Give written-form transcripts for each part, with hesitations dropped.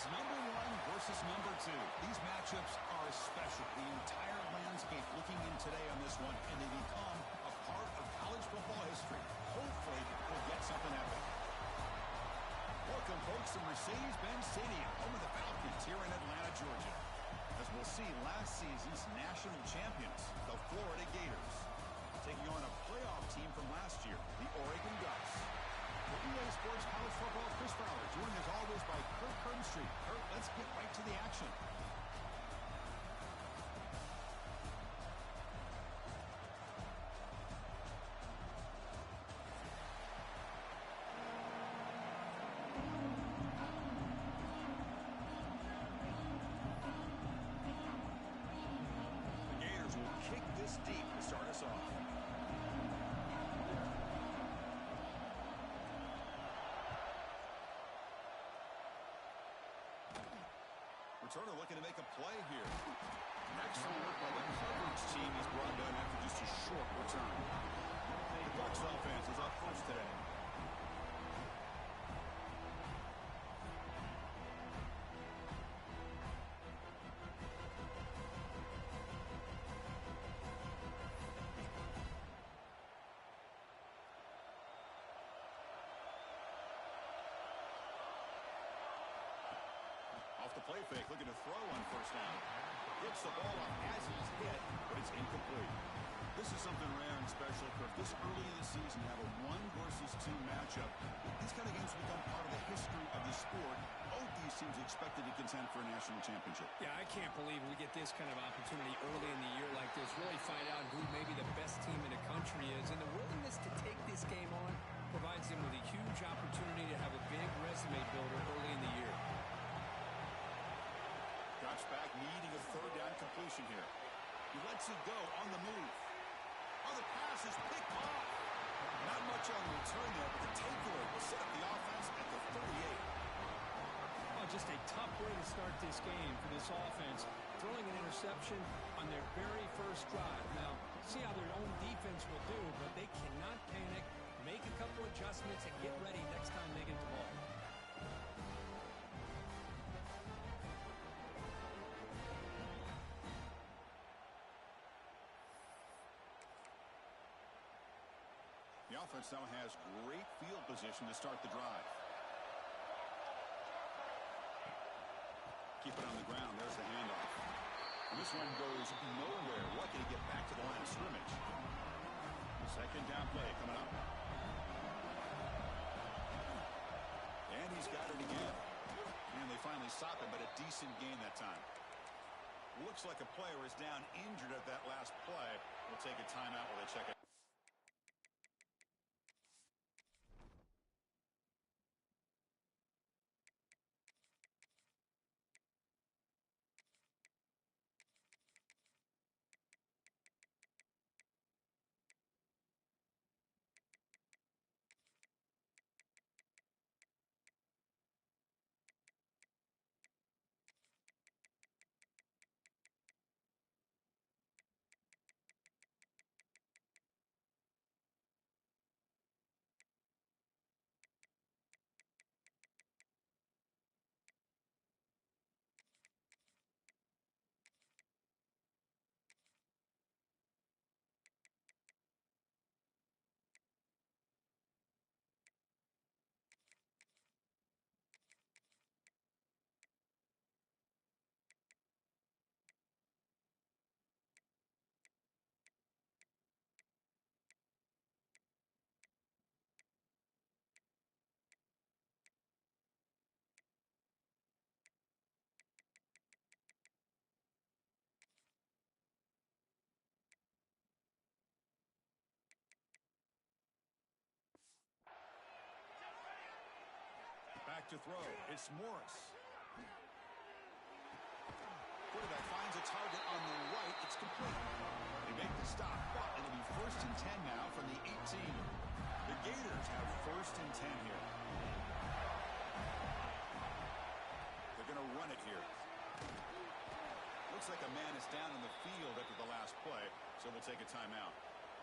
It's number one versus number two. These matchups are special. The entire landscape looking in today on this one, and they become a part of college football history. Hopefully, we'll get something epic. Welcome, folks, to Mercedes-Benz Stadium, home of the Falcons here in Atlanta, Georgia. As we'll see, last season's national champions, the Florida Gators, taking on a playoff team from last year, the Oregon Ducks. For EA Sports College Football, Chris Fowler, joined as always by Kurt Kernstreet. Kurt, let's get right to the action. The Gators will kick this deep to start us off. Returner looking to make a play here. Excellent work by the coverage team. He's brought down after just a short return. The Bucs offense is up first today. Off the play fake, looking to throw on first down. Gets the ball off as he's hit, but it's incomplete. This is something rare and special, Kirk. This early in the season, have a 1 versus 2 matchup. These kind of games become part of the history of the sport. Both these teams expected to contend for a national championship. Yeah, I can't believe we get this kind of opportunity early in the year like this. Really find out who maybe the best team in the country is. And the willingness to take this game on provides them with a huge opportunity to have a big resume builder early in the year. Drops back, needing a third down completion here. He lets it go on the move. Oh, the pass is picked off. Not much on the return there, but the takeaway will set up the offense at the 38. Oh, just a tough way to start this game for this offense. Throwing an interception on their very first drive. Now, see how their own defense will do, but they cannot panic, make a couple adjustments, and get ready next time they get the ball. The offense now has great field position to start the drive. Keep it on the ground. There's the handoff. And this one goes nowhere. Lucky to get back to the line of scrimmage. Second down play coming up. And he's got it again. And they finally stop him, but a decent gain that time. Looks like a player is down injured at that last play. We'll take a timeout while they check it. Back to throw. It's Morris. Quarterback finds a target on the right. It's complete. They make the stop, but it'll be 1st and 10 now from the 18. The Gators have 1st and 10 here. They're going to run it here. Looks like a man is down in the field after the last play, so we'll take a timeout.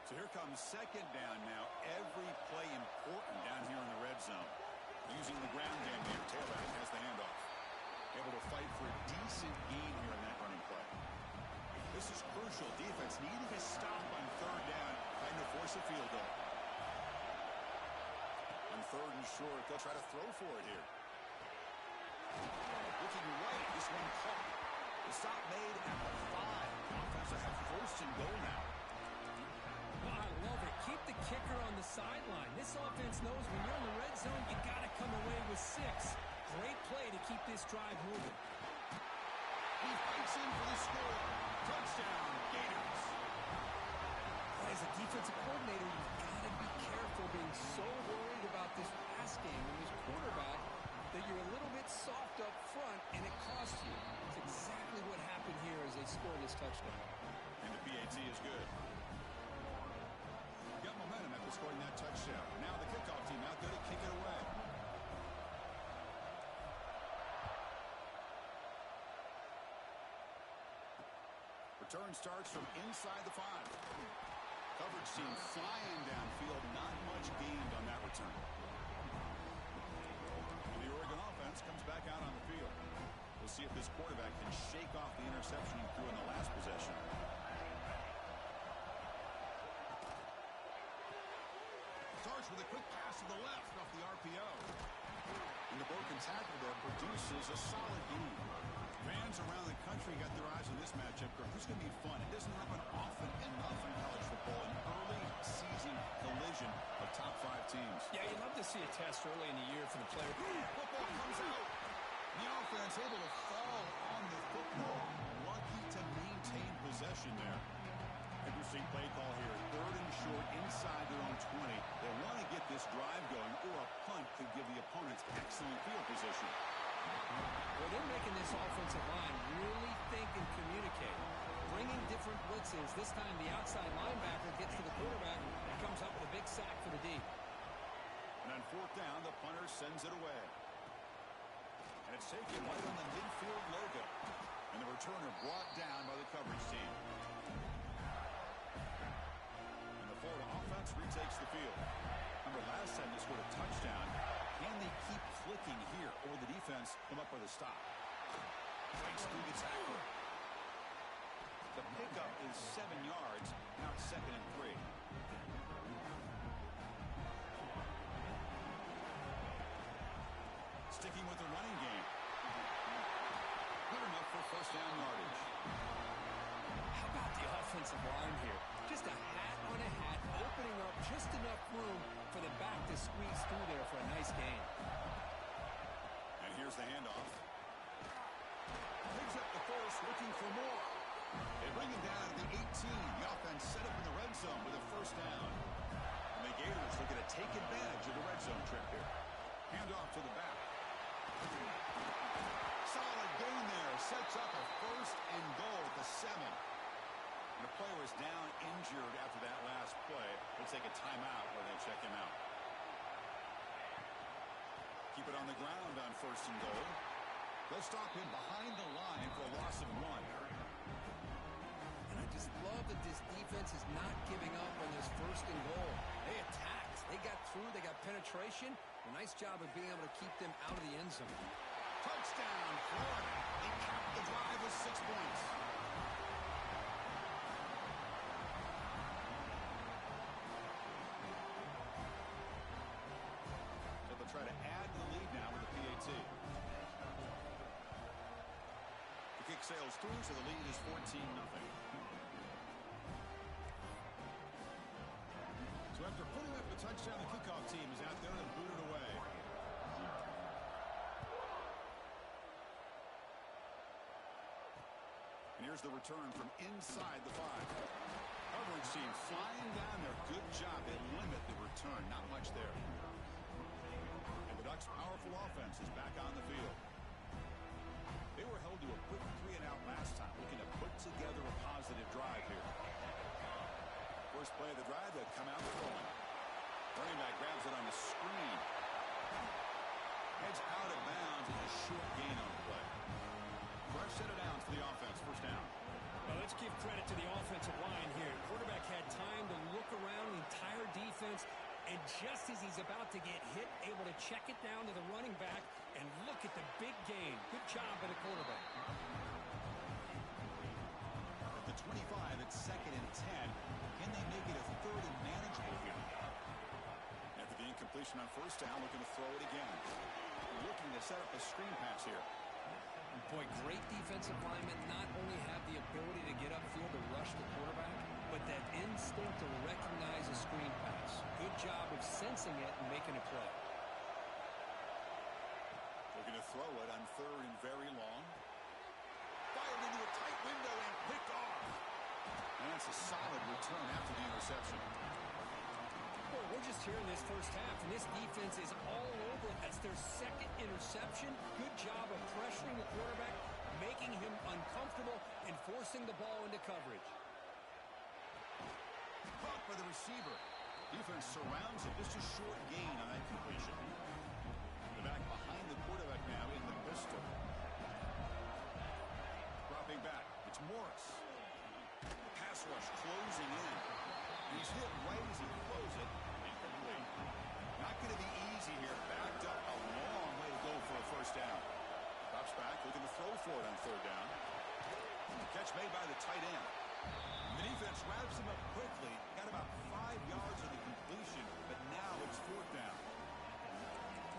So here comes 2nd down now. Every play important down here in the red zone. Using the ground game here. Taylor has the handoff. This is crucial. Defense needing to stop on third down, trying to force a field goal. On third and short, they'll try to throw for it here. Looking right, this one caught. The stop made at the 5. The offense will have first and goal now. Oh, I love it. Keep the kicker on the sideline. This offense knows when you're in the red zone, you got to come away with 6. Great play to keep this drive moving. He fights in for the score. Touchdown, Gators. As a defensive coordinator, you've got to be careful being so worried about this pass game and this quarterback that you're a little bit soft up front, and it costs you. It's exactly what happened here as they score this touchdown. And the PAT is good. Got momentum after scoring that touchdown. Now the kickoff team out there to kick it away. Return starts from inside the 5. Coverage team flying downfield. Not much gained on that return. And the Oregon offense comes back out on the field. We'll see if this quarterback can shake off the interception he threw in the last possession. Starts with a quick pass to the left off the RPO. And the broken tackle there produces a solid gain. Fans around the country got their eyes on this matchup. This is going to be fun. It doesn't happen often enough in college football. An early season collision of top 5 teams. Yeah, you'd love to see a test early in the year for the player. Football comes out. The offense able to fall on the football. Lucky to maintain possession there. Interesting play call here. Third and short inside their own 20. They want to get this drive going, or a punt could give the opponents excellent field position. Well, they're making this offensive line really think and communicate. Bringing different blitzes. This time the outside linebacker gets to the quarterback and comes up with a big sack for the D. And on fourth down, the punter sends it away. And it's taken right on the midfield logo. And the returner brought down by the coverage team. And the Florida offense retakes the field. Remember last time they scored a touchdown. Can they keep clicking here, or the defense come up with a stop? Breaks through the tackle. The pickup is 7 yards. Now it's 2nd and 3. Sticking with the running game. Good enough for first down yardage. How about the offensive line here? Just a hat on a hat, opening up just enough room for the back to squeeze through there for a nice gain. And here's the handoff. Picks up the force, looking for more. They bring him down to the 18. The offense set up in the red zone with a first down. And the Gators looking to take advantage of the red zone trip here. Handoff to the back. Solid gain there. Sets up a first and goal at the 7. And the player was down injured after that last play. They'll take a timeout where they check him out. Keep it on the ground on first and goal. They'll stop him behind the line for a loss of 1. And I just love that this defense is not giving up on this first and goal. They attacked. They got through. They got penetration. A nice job of being able to keep them out of the end zone. Touchdown, Florida. They cap the drive with 6 points. So they'll try to add to the lead now with the PAT. The kick sails through, so the lead is 14-0. So after putting up the touchdown, the kickoff team is out there to boot it away. And here's the return from inside the 5. Coverage team flying down there. Good job. They limit the return. Not much there. And the Ducks' powerful offense is back on the field. They were held to a quick 3-and-out last time, looking to put together a positive drive here. First play of the drive, they come out rolling. Running back grabs it on the screen. Heads out of bounds and a short gain on the play. Fresh set of downs for the offense. First down. Well, let's give credit to the offensive line here. Quarterback had time to look around the entire defense, and just as he's about to get hit, able to check it down to the running back, and look at the big gain. Good job by the quarterback. At the 25. It's 2nd and 10. Can they make it a 3rd and manageable here? After the incompletion on 1st down, looking to throw it again. Looking to set up a screen pass here. Boy, great defensive linemen not only have the ability to get upfield to rush the quarterback, but that instinct to recognize a screen pass. Good job of sensing it and making a play. Looking to throw it on 3rd and very long. Fired into a tight window and picked off. And that's a solid return after the interception. Boy, we're just here in this first half, and this defense is all over it. That's their 2nd interception. Good job of pressuring the quarterback, making him uncomfortable, and forcing the ball into coverage. Caught by the receiver. Defense surrounds it. Just a short gain on that completion. The back behind the quarterback now in the pistol. Dropping back. It's Morris. Pass rush closing in. He's hit right as he throws it. Incomplete. Not going to be easy here. Backed up a long way to go for a 1st down. Drops back, looking to throw for it on 3rd down. Catch made by the tight end. The defense wraps him up quickly. Got about 5 yards of the completion, but now it's 4th down.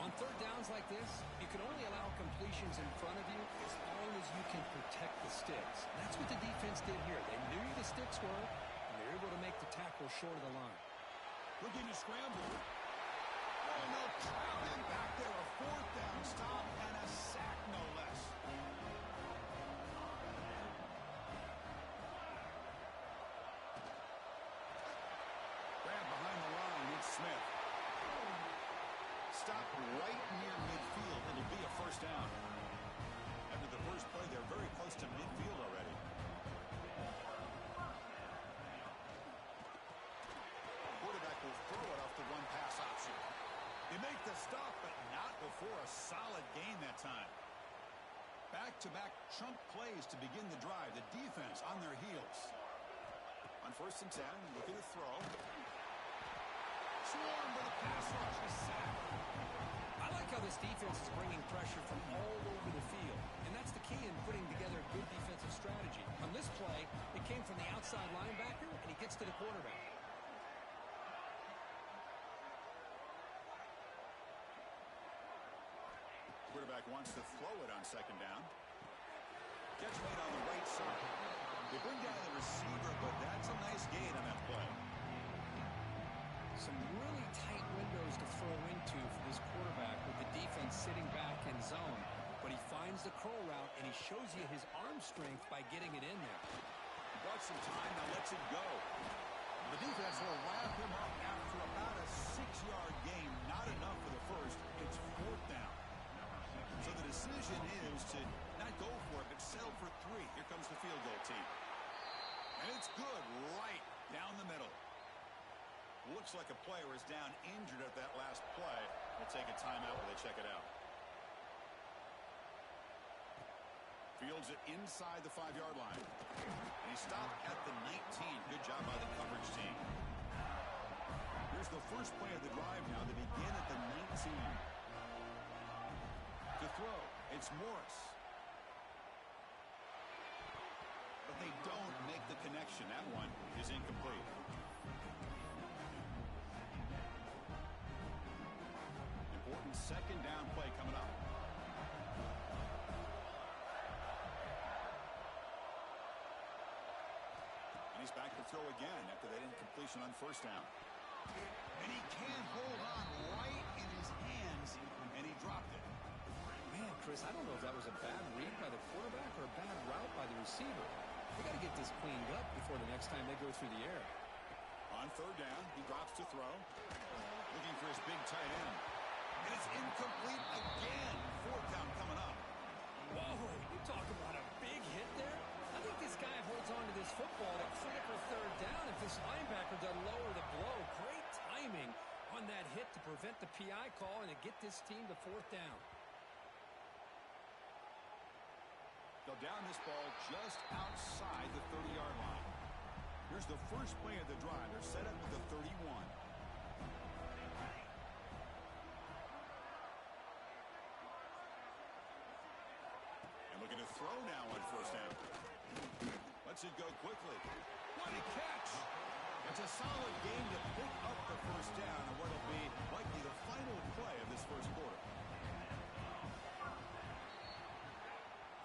On 3rd downs like this, you can only allow completions in front of you as long as you can protect the sticks. That's what the defense did here. They knew the sticks were, and they were able to make the tackle short of the line. Looking to scramble. Oh, no, traveling back there. A 4th down stop and a sack, no less. Grab behind the line. It's Smith. Stop right near midfield. It'll be a 1st down. After the first play, they're very close to midfield already. Quarterback will throw it off the one pass option. They make the stop, but not before a solid gain that time. Back-to-back chunk plays to begin the drive. The defense on their heels. On 1st and 10, looking to throw. Swarmed with a pass rush. A sack. I like how this defense is bringing pressure from all over the field, and that's the key in putting together a good defensive strategy. On this play, it came from the outside linebacker, and he gets to the quarterback. Quarterback wants to throw it on 2nd down. Catch made on the right side. They bring down the receiver, but that's a nice gain on that play. Some really tight windows to throw into for this quarterback with the defense sitting back in zone. But he finds the curl route, and he shows you his arm strength by getting it in there. He bought some time, now lets it go. The defense will wrap him up after about a 6-yard gain. Not enough for the first. It's 4th down. So the decision is to not go for it, but settle for 3. Here comes the field goal team. And it's good right down the middle. Looks like a player is down injured at that last play. We'll take a timeout while they check it out. Fields it inside the 5-yard line. And he stopped at the 19. Good job by the coverage team. Here's the first play of the drive now. They begin at the 19. To throw, it's Morris. But they don't make the connection. That one is incomplete. Important 2nd down play coming up. And he's back to throw again after that incompletion on 1st down. And he can't hold on right in his hands, and he dropped it. Man, Chris, I don't know if that was a bad read by the quarterback or a bad route by the receiver. They got to get this cleaned up before the next time they go through the air. On 3rd down, he drops to throw. Looking for his big tight end. And it's incomplete again. 4th down coming up. Whoa, you talk about a big hit there. I think this guy holds on to this football at critical 3rd down if this linebacker doesn't lower the blow. Great timing on that hit to prevent the PI call and to get this team to 4th down. They'll down this ball just outside the 30-yard line. Here's the first play of the drive. They're set up with the 31. And looking to throw now on 1st down. Lets it go quickly. What a catch! It's a solid game to pick up the first down and what will be likely the final play of this first quarter.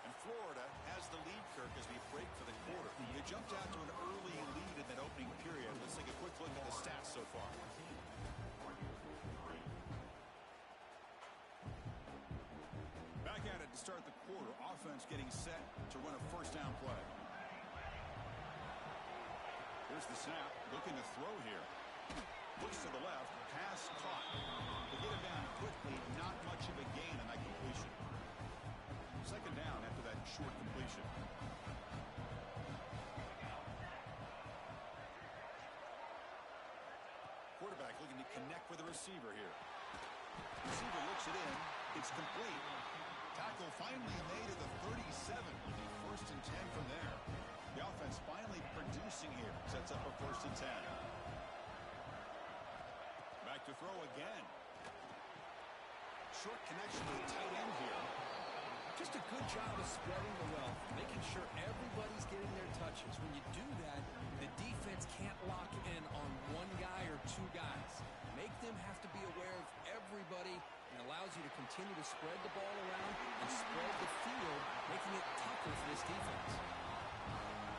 And Florida has the lead, Kirk, as we break for the quarter. They jumped out to an early lead in that opening period. Let's take a quick look at the stats so far. Back at it to start the quarter. Offense getting set to run a first down play. Here's the snap. Looking to throw here. Looks to the left. Pass caught. To get him down quickly, not much of a gain on that completion. Second down after that short completion. Quarterback looking to connect with the receiver here. Receiver looks it in. It's complete. Tackle finally made at the 37. First and 10 from there. The offense finally producing here. Sets up a first and 10. Back to throw again. Short connection to the tight end here. Just a good job of spreading the wealth, making sure everybody's getting their touches. When you do that, the defense can't lock in on one guy or two guys. Make them have to be aware of everybody, and allows you to continue to spread the ball around and spread the field, making it tougher for this defense.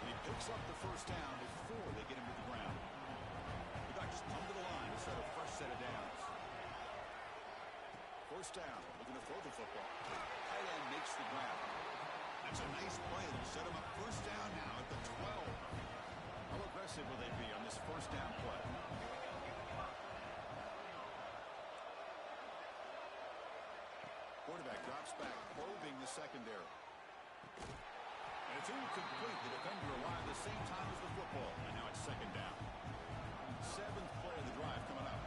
He picks up the first down before they get him to the ground. The back just come to the line to start a fresh set of downs. First down, looking to throw the football. Tight end makes the grab. That's a nice play. It'll set him up first down now at the 12. How aggressive will they be on this first down play? Quarterback drops back, probing the secondary. And it's incomplete. The defender arrived the same time as the football. And now it's second down. Seventh play of the drive coming up.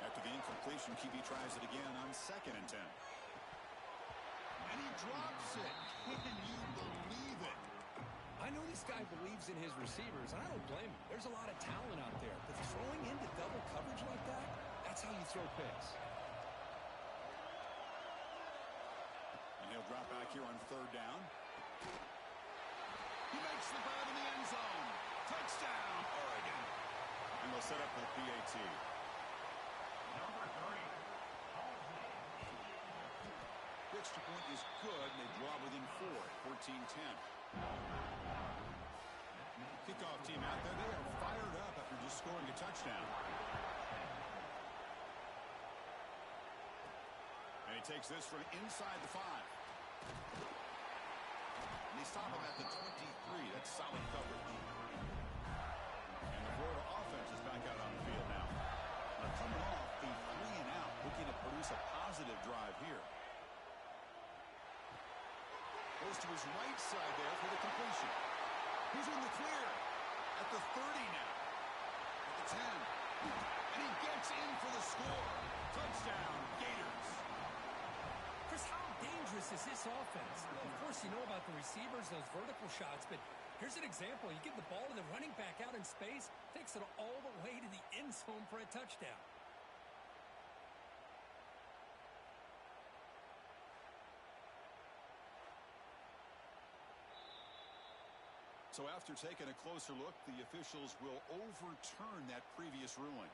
After the incompletion, QB tries it again on second and 10. And he drops it. Can you believe it? I know this guy believes in his receivers, and I don't blame him. There's a lot of talent out there, but throwing into double coverage like that, that's how you throw picks. And he'll drop back here on third down. He makes the grab in the end zone. Touchdown, Oregon. And they'll set up for the PAT. Number 3. The extra point is good, and they draw within 4, 14-10. Kickoff team out there. They are fired up after just scoring a touchdown. And he takes this from inside the 5. And they stop him at the 23. That's solid coverage. And the Florida offense is back out on the field now. They're coming off a 3-and-out, looking to produce a positive drive here. Goes to his right side there for the completion. He's in the clear at the 30 now. At the 10. And he gets in for the score. Touchdown, Gators. Chris, how dangerous is this offense? Well, of course, you know about the receivers, those vertical shots, but here's an example. You give the ball to the running back out in space, takes it all the way to the end zone for a touchdown. So after taking a closer look, the officials will overturn that previous ruling.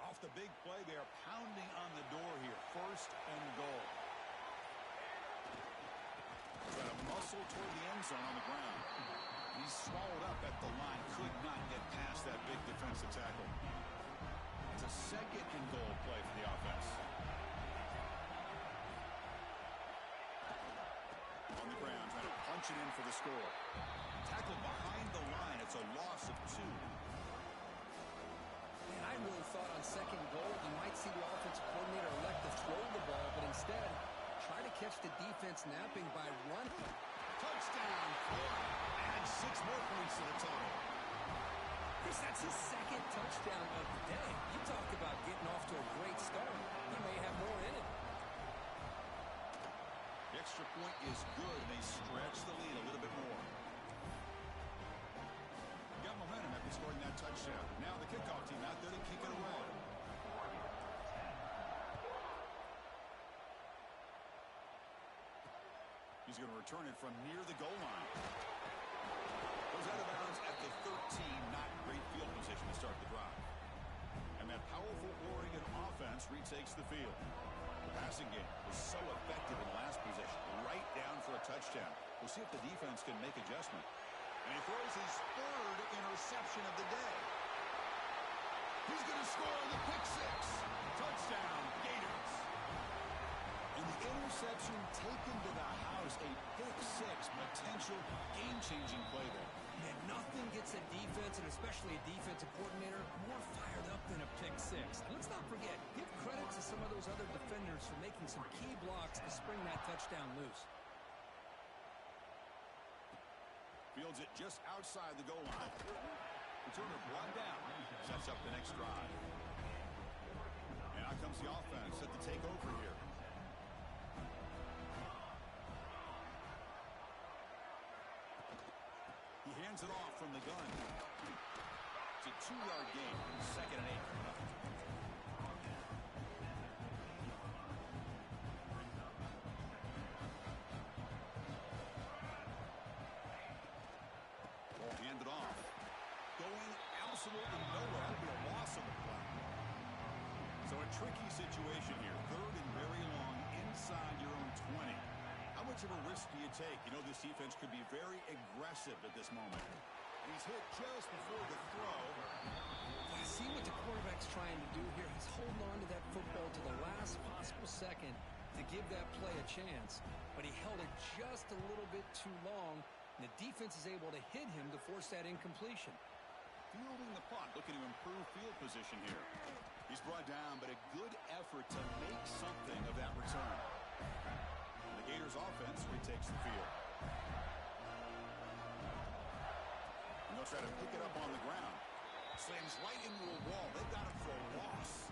Off the big play, they are pounding on the door here. First and goal. Trying to muscle toward the end zone on the ground. He's swallowed up at the line. Could not get past that big defensive tackle. It's a second and goal play for the offense. On the ground, trying to punch it in for the score. Tackle behind the line. It's a loss of 2. Man, I really thought on second goal you might see the offensive coordinator elect to throw the ball, but instead try to catch the defense napping by running. Touchdown, Florida. Adds 6 more points to the total. Chris, that's his second touchdown of the day. You talked about getting off to a great start. He may have more in it. The extra point is good, and they stretch the lead a little bit more. Got momentum after scoring that touchdown. Now the kickoff team out there to kick it away. He's going to return it from near the goal line. Goes out of bounds at the 13. Not great field position to start the drive. And that powerful Oregon offense retakes the field. The passing game was so effective in the last possession. Right down for a touchdown. We'll see if the defense can make adjustment. And he throws his third interception of the day. He's going to score the pick six. Touchdown, Gators. And the interception taken to the house. A pick six, potential game-changing play there. And nothing gets a defense, and especially a defensive coordinator, more fired up than a pick six. And let's not forget, give credit to some of those other defenders for making some key blocks to spring that touchdown loose. Fields it just outside the goal line. Returner brought down. Sets up the next drive. And out comes the offense set to take over here. He hands it off from the gun. It's a 2-yard gain. 2nd and 8. Handed off. Going absolutely nowhere. That'll be a loss of the play. So a tricky situation here. 3rd and very long inside your own 20. How much of a risk do you take? You know this defense could be very aggressive at this moment. He's hit just before the throw. I see what the quarterback's trying to do here. He's holding on to that football to the last possible second to give that play a chance. But he held it just a little bit too long. And the defense is able to hit him to force that incompletion. Fielding the punt, looking to improve field position here. He's brought down, but a good effort to make something of that return. The Gators offense retakes the field. And they'll try to pick it up on the ground. Slams right into a wall. They've got him for a loss.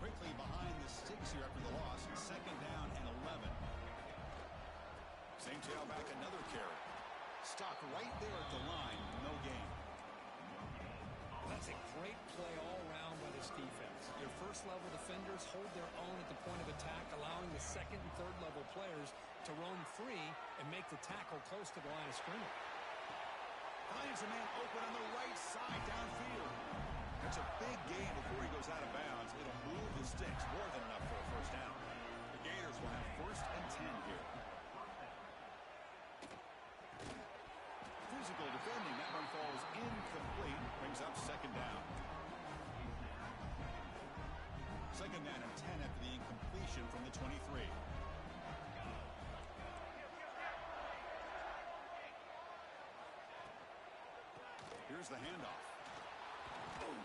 Quickly behind the sticks here after the loss. 2nd down and 11. Same tailback, another carry. Stock right there at the line. No gain. That's a great play all around by this defense. Their first-level defenders hold their own at the point of attack, allowing the 2nd and 3rd level players to roam free and make the tackle close to the line of scrimmage. Finds a man open on the right side downfield. That's a big gain before he goes out of bounds. It'll move the sticks more than enough for a first down. The Gators will have 1st and 10 here. Physical defending. That one falls incomplete. Brings up 2nd down. 2nd down and 10 after the incompletion from the 23. Here's the handoff. Boom.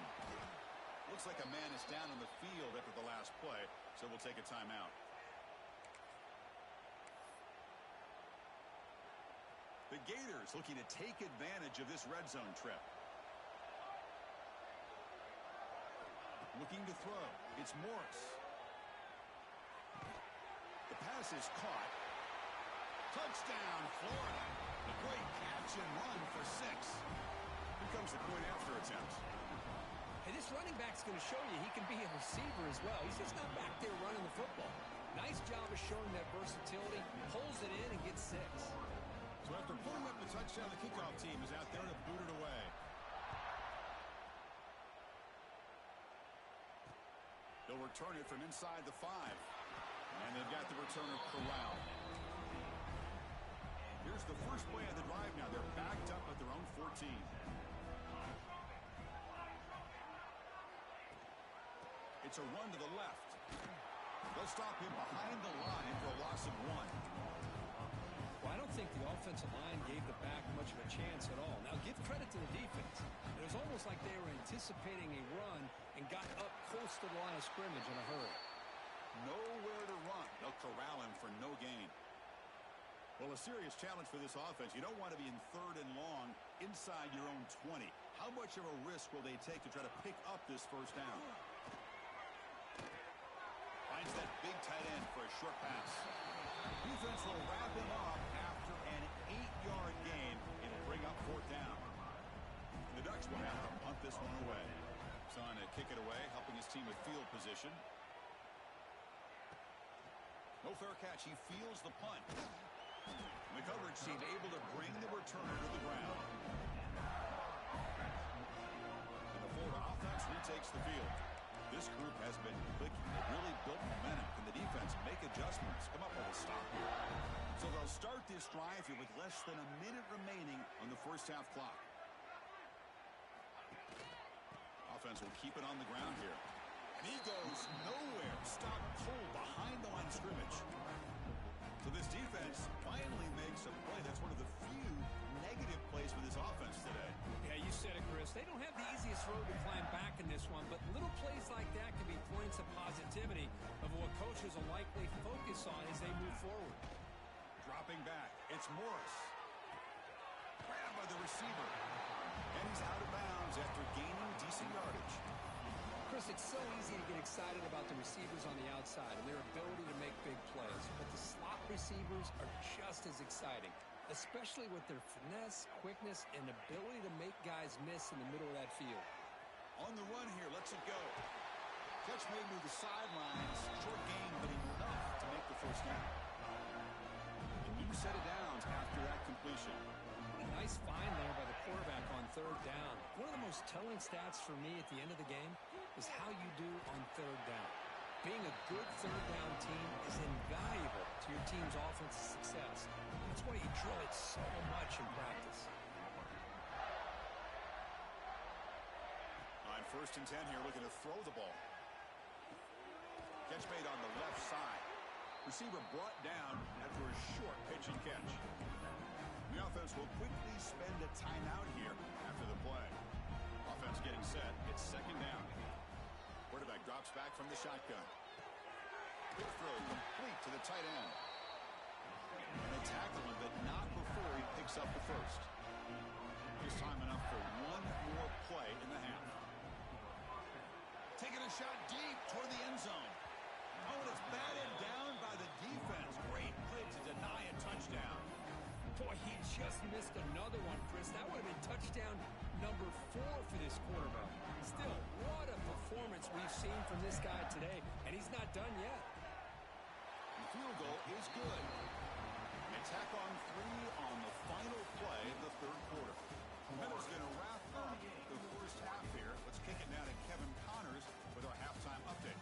Looks like a man is down on the field after the last play, so we'll take a timeout. The Gators looking to take advantage of this red zone trip. Looking to throw. It's Morris. The pass is caught. Touchdown, Florida. A great catch and run for 6. Here comes the point after attempt. Hey, this running back's going to show you he can be a receiver as well. He's just not back there running the football. Nice job of showing that versatility. Pulls it in and gets 6. So after pulling up the touchdown, the kickoff team is out there to boot it away. They'll return it from inside the 5. And they've got the returner corralled. Here's the first play of the drive now. They're backed up at their own 14. It's a run to the left. They'll stop him behind the line for a loss of 1. Well, I don't think the offensive line gave the back much of a chance at all. Now, give credit to the defense. It was almost like they were anticipating a run and got up close to the line of scrimmage in a hurry. Nowhere to run. They'll corral him for no gain. Well, a serious challenge for this offense. You don't want to be in 3rd and long inside your own 20. How much of a risk will they take to try to pick up this first down? Finds that big tight end for a short pass. Defense will wrap him up after an 8-yard gain. It'll bring up 4th down. The Ducks will have to punt this one away. Son to kick it away, helping his team with field position. No fair catch. He feels the punt. The coverage team able to bring the returner to the ground. And the Florida offense retakes the field. This group has been clicking. They've really built momentum. Can the defense make adjustments? Come up with a stop here. So they'll start this drive here with less than a minute remaining on the first half clock. Offense will keep it on the ground here. And he goes nowhere. Stop cold behind the line of scrimmage. So this defense finally makes a play. That's one of the few negative plays for this offense today. Yeah, you said it, Chris. They don't have the easiest road to climb back in this one, but little plays like that can be points of positivity of what coaches will likely focus on as they move forward. Dropping back, it's Morris. Grabbed by the receiver. And he's out of bounds after gaining decent yardage. Chris, it's so easy to get excited about the receivers on the outside and their ability to make big plays, but the slot receivers are just as exciting, especially with their finesse, quickness, and ability to make guys miss in the middle of that field. On the run here, lets it go. Catch made near the sidelines. Short gain, but enough to make the first down. A new set of downs after that completion. A nice find there by the quarterback on third down. One of the most telling stats for me at the end of the game is how you do on third down. Being a good third down team is invaluable to your team's offensive success. That's why you drill it so much in practice. On 1st and 10 here, looking to throw the ball. Catch made on the left side. Receiver brought down after a short pitch and catch. The offense will quickly spend a timeout here after the play. Offense getting set. It's 2nd down. Quarterback drops back from the shotgun. Quick throw complete to the tight end. And they tackle him, but not before he picks up the first. Just time enough for one more play in the half. Taking a shot deep toward the end zone. Oh, and it's batted down by the defense. Great play to deny a touchdown. Boy, he just missed another one, Chris. That would have been touchdown number 4 for this quarterback. Still, what a performance we've seen from this guy today, and he's not done yet. The field goal is good. And tack on 3 on the final play of the 3rd quarter. That is going to wrap up the first half here. Let's kick it now to Kevin Connors with our halftime update.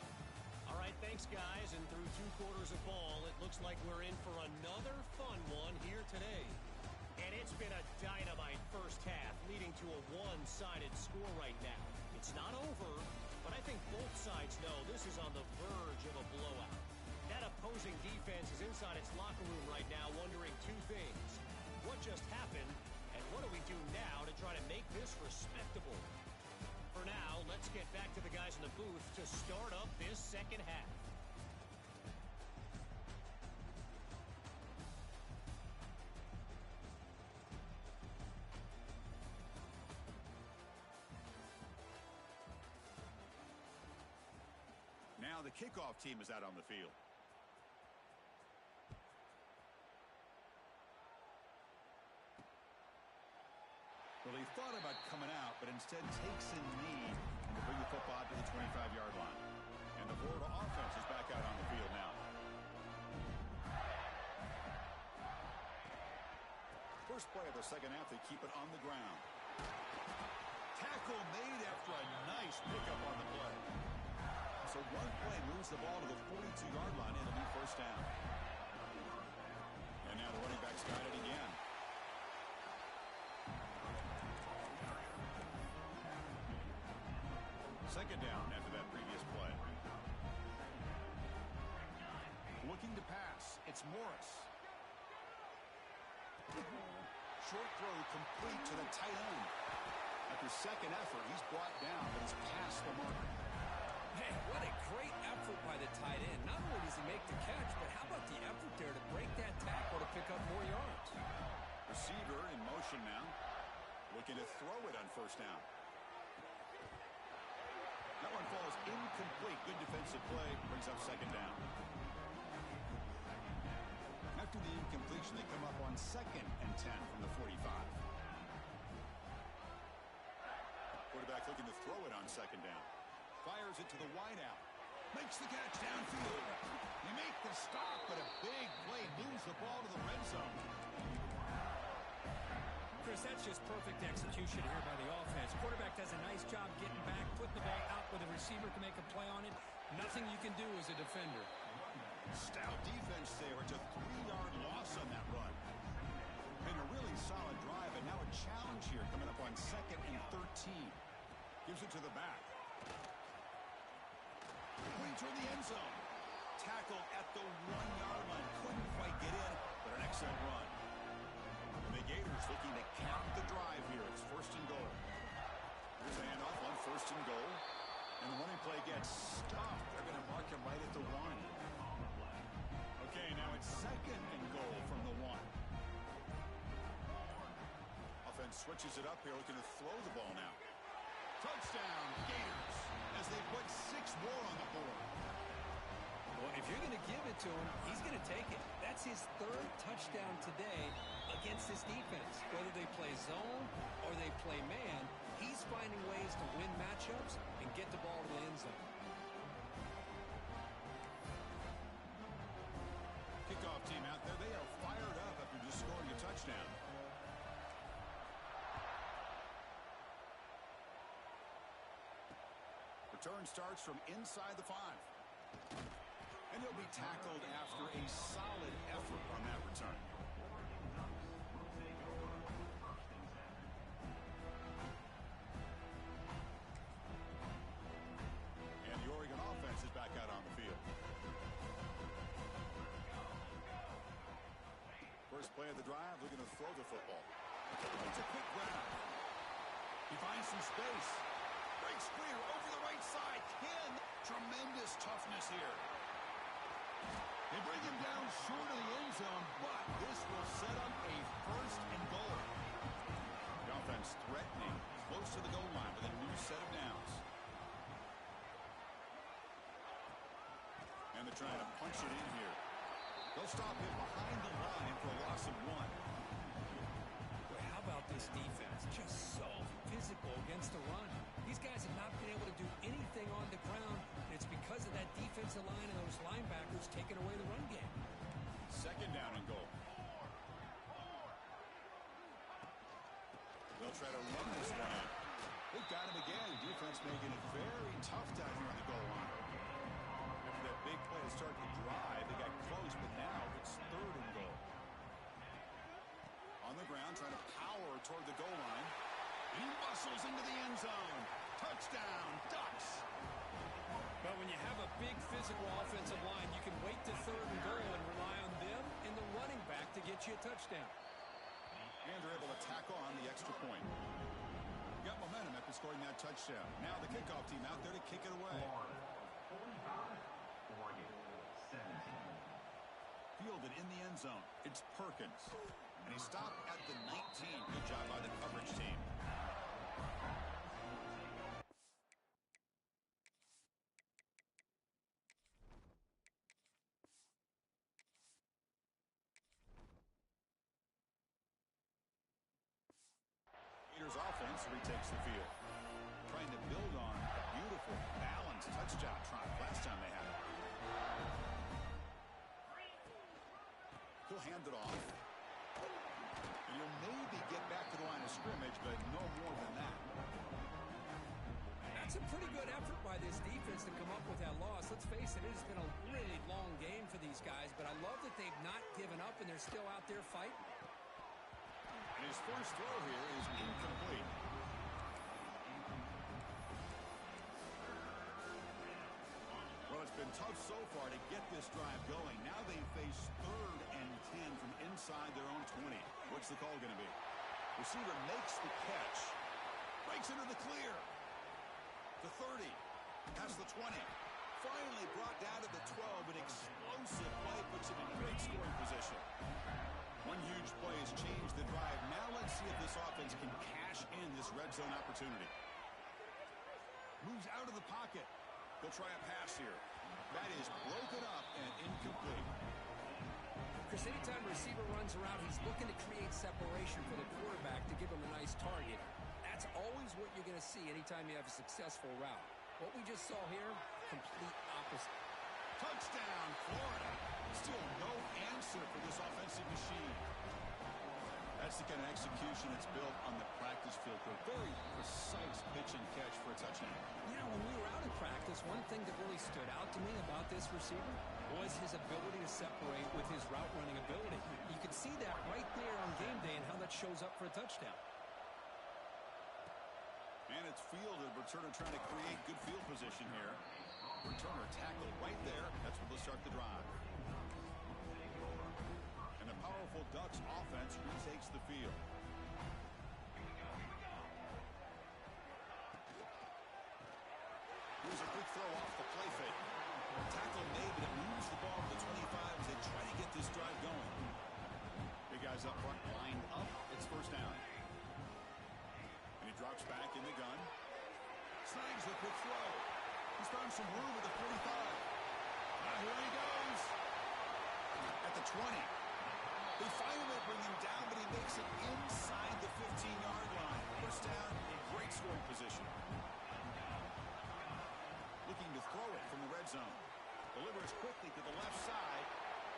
All right, thanks, guys. And through 2 quarters of ball, it looks like we're in for another fun one here today. And it's been a dynamite first half, leading to a one-sided score right now. It's not over, but I think both sides know this is on the verge of a blowout. That opposing defense is inside its locker room right now wondering 2 things. What just happened, and what do we do now to try to make this respectable? For now, let's get back to the guys in the booth to start up this second half. Now the kickoff team is out on the field. Well, he thought about coming out, but instead takes a knee to bring the football to the 25-yard line. And the Florida offense is back out on the field now. First play of the second half, they keep it on the ground. Tackle made after a nice pickup on the play. So one play moves the ball to the 42-yard line, and it'll be first down. And now the running back's got it again. Second down after that previous play. Looking to pass. It's Morris. Short throw complete to the tight end. After second effort, he's brought down, but he's past the marker. Hey, what a great effort by the tight end. Not only does he make the catch, but how about the effort there to break that tackle to pick up more yards? Receiver in motion now. Looking to throw it on first down. That one falls incomplete. Good defensive play. Brings up second down. After the incompletion, they come up on 2nd and 10 from the 45. Quarterback looking to throw it on second down. Fires it to the wideout. Makes the catch downfield. They make the stop, but a big play moves the ball to the red zone. Chris, that's just perfect execution here by the offense. Quarterback does a nice job getting back, putting the ball out where the receiver can make a play on it. Nothing you can do as a defender. Stout defense there. It's a 3-yard loss on that run. And a really solid drive, and now a challenge here coming up on 2nd and 13. Gives it to the back. Way toward the end zone. Tackled at the 1-yard line. Couldn't quite get in, but an excellent run. And the Gators looking to cap the drive here. It's 1st and goal. Here's a handoff on 1st and goal. And the running play gets stopped. They're going to mark him right at the 1. Okay, now it's 2nd and goal from the 1. Offense switches it up here, looking to throw the ball now. Touchdown, Gators, as they put 6 more on the board. Well, if you're going to give it to him, he's going to take it. That's his 3rd touchdown today against this defense. Whether they play zone or they play man, he's finding ways to win matchups and get the ball to the end zone. Kickoff team out there, they are fired up after just scoring a touchdown. Return starts from inside the 5. And he'll be tackled after a solid effort on that return. And the Oregon offense is back out on the field. First play of the drive, looking to throw the football. It's a quick grab. He finds some space. Breaks clear over the right side. Tremendous toughness here. They bring him down short of the end zone, but this will set up a 1st and goal. The offense threatening, close to the goal line with a new set of downs. And they're trying to punch it in here. They'll stop him behind the line for a loss of 1. Boy, how about this defense? Just so physical against the run. These guys have not been able to do anything on the ground, and it's because of that defensive line and those linebackers taking away the run game. 2nd down and goal. They'll try to run this one out. They've got him again. Defense making it very tough down here on the goal line. After that big play to start the drive, they got close, but now it's 3rd and goal. On the ground, trying to power toward the goal line. He muscles into the end zone. Touchdown, Ducks. But when you have a big physical offensive line, you can wait to 3rd and goal and rely on them and the running back to get you a touchdown. And they're able to tack on the extra point. Got momentum after scoring that touchdown. Now the kickoff team out there to kick it away. Fielded in the end zone. It's Perkins. And he stopped at the 19. Good job by the coverage team. Gators offense retakes the field. Trying to build on a beautiful, balanced touchdown trot last time they had it. He'll hand it off. And he'll maybe get back to the line of scrimmage, but no more than that. That's a pretty good effort by this defense to come up with that loss. Let's face it, it's been a really long game for these guys, but I love that they've not given up and they're still out there fighting. And his first throw here is incomplete. Well, it's been tough so far to get this drive going. Now they face 3rd and 10 from inside their own 20. What's the call going to be? Receiver makes the catch. Breaks into the clear. The 30. Past the 20. Finally brought down to the 12. An explosive play puts him in great scoring position. One huge play has changed the drive. Now let's see if this offense can cash in this red zone opportunity. Moves out of the pocket. They'll try a pass here. That is broken up and incomplete. Chris, anytime a receiver runs around, he's looking to create separation for the quarterback to give him a nice target. That's always what you're going to see anytime you have a successful route. What we just saw here, complete opposite. opposite. Touchdown, Florida. Still no answer for this offensive machine. That's the kind of execution that's built on the practice field for a very precise pitch and catch for a touchdown. Yeah, when we were out in practice, one thing that really stood out to me about this receiver was his ability to separate with his route running ability. You could see that right there on game day and how that shows up for a touchdown. And it's fielded. Returner trying to create good field position here. Returner tackled right there. That's where they'll start the drive. And the powerful Ducks offense retakes the field. Here's a quick throw off the play fake. Tackle made, but it moves the ball to the 25 as they try to get this drive going. Big guys up front lined up. It's first down. And he drops back in the gun. Snags the quick throw. He's found some room at the 45. Here he goes. At the 20. They finally bring him down, but he makes it inside the 15-yard line. First down in great scoring position. Looking to throw it from the red zone. Delivers quickly to the left side.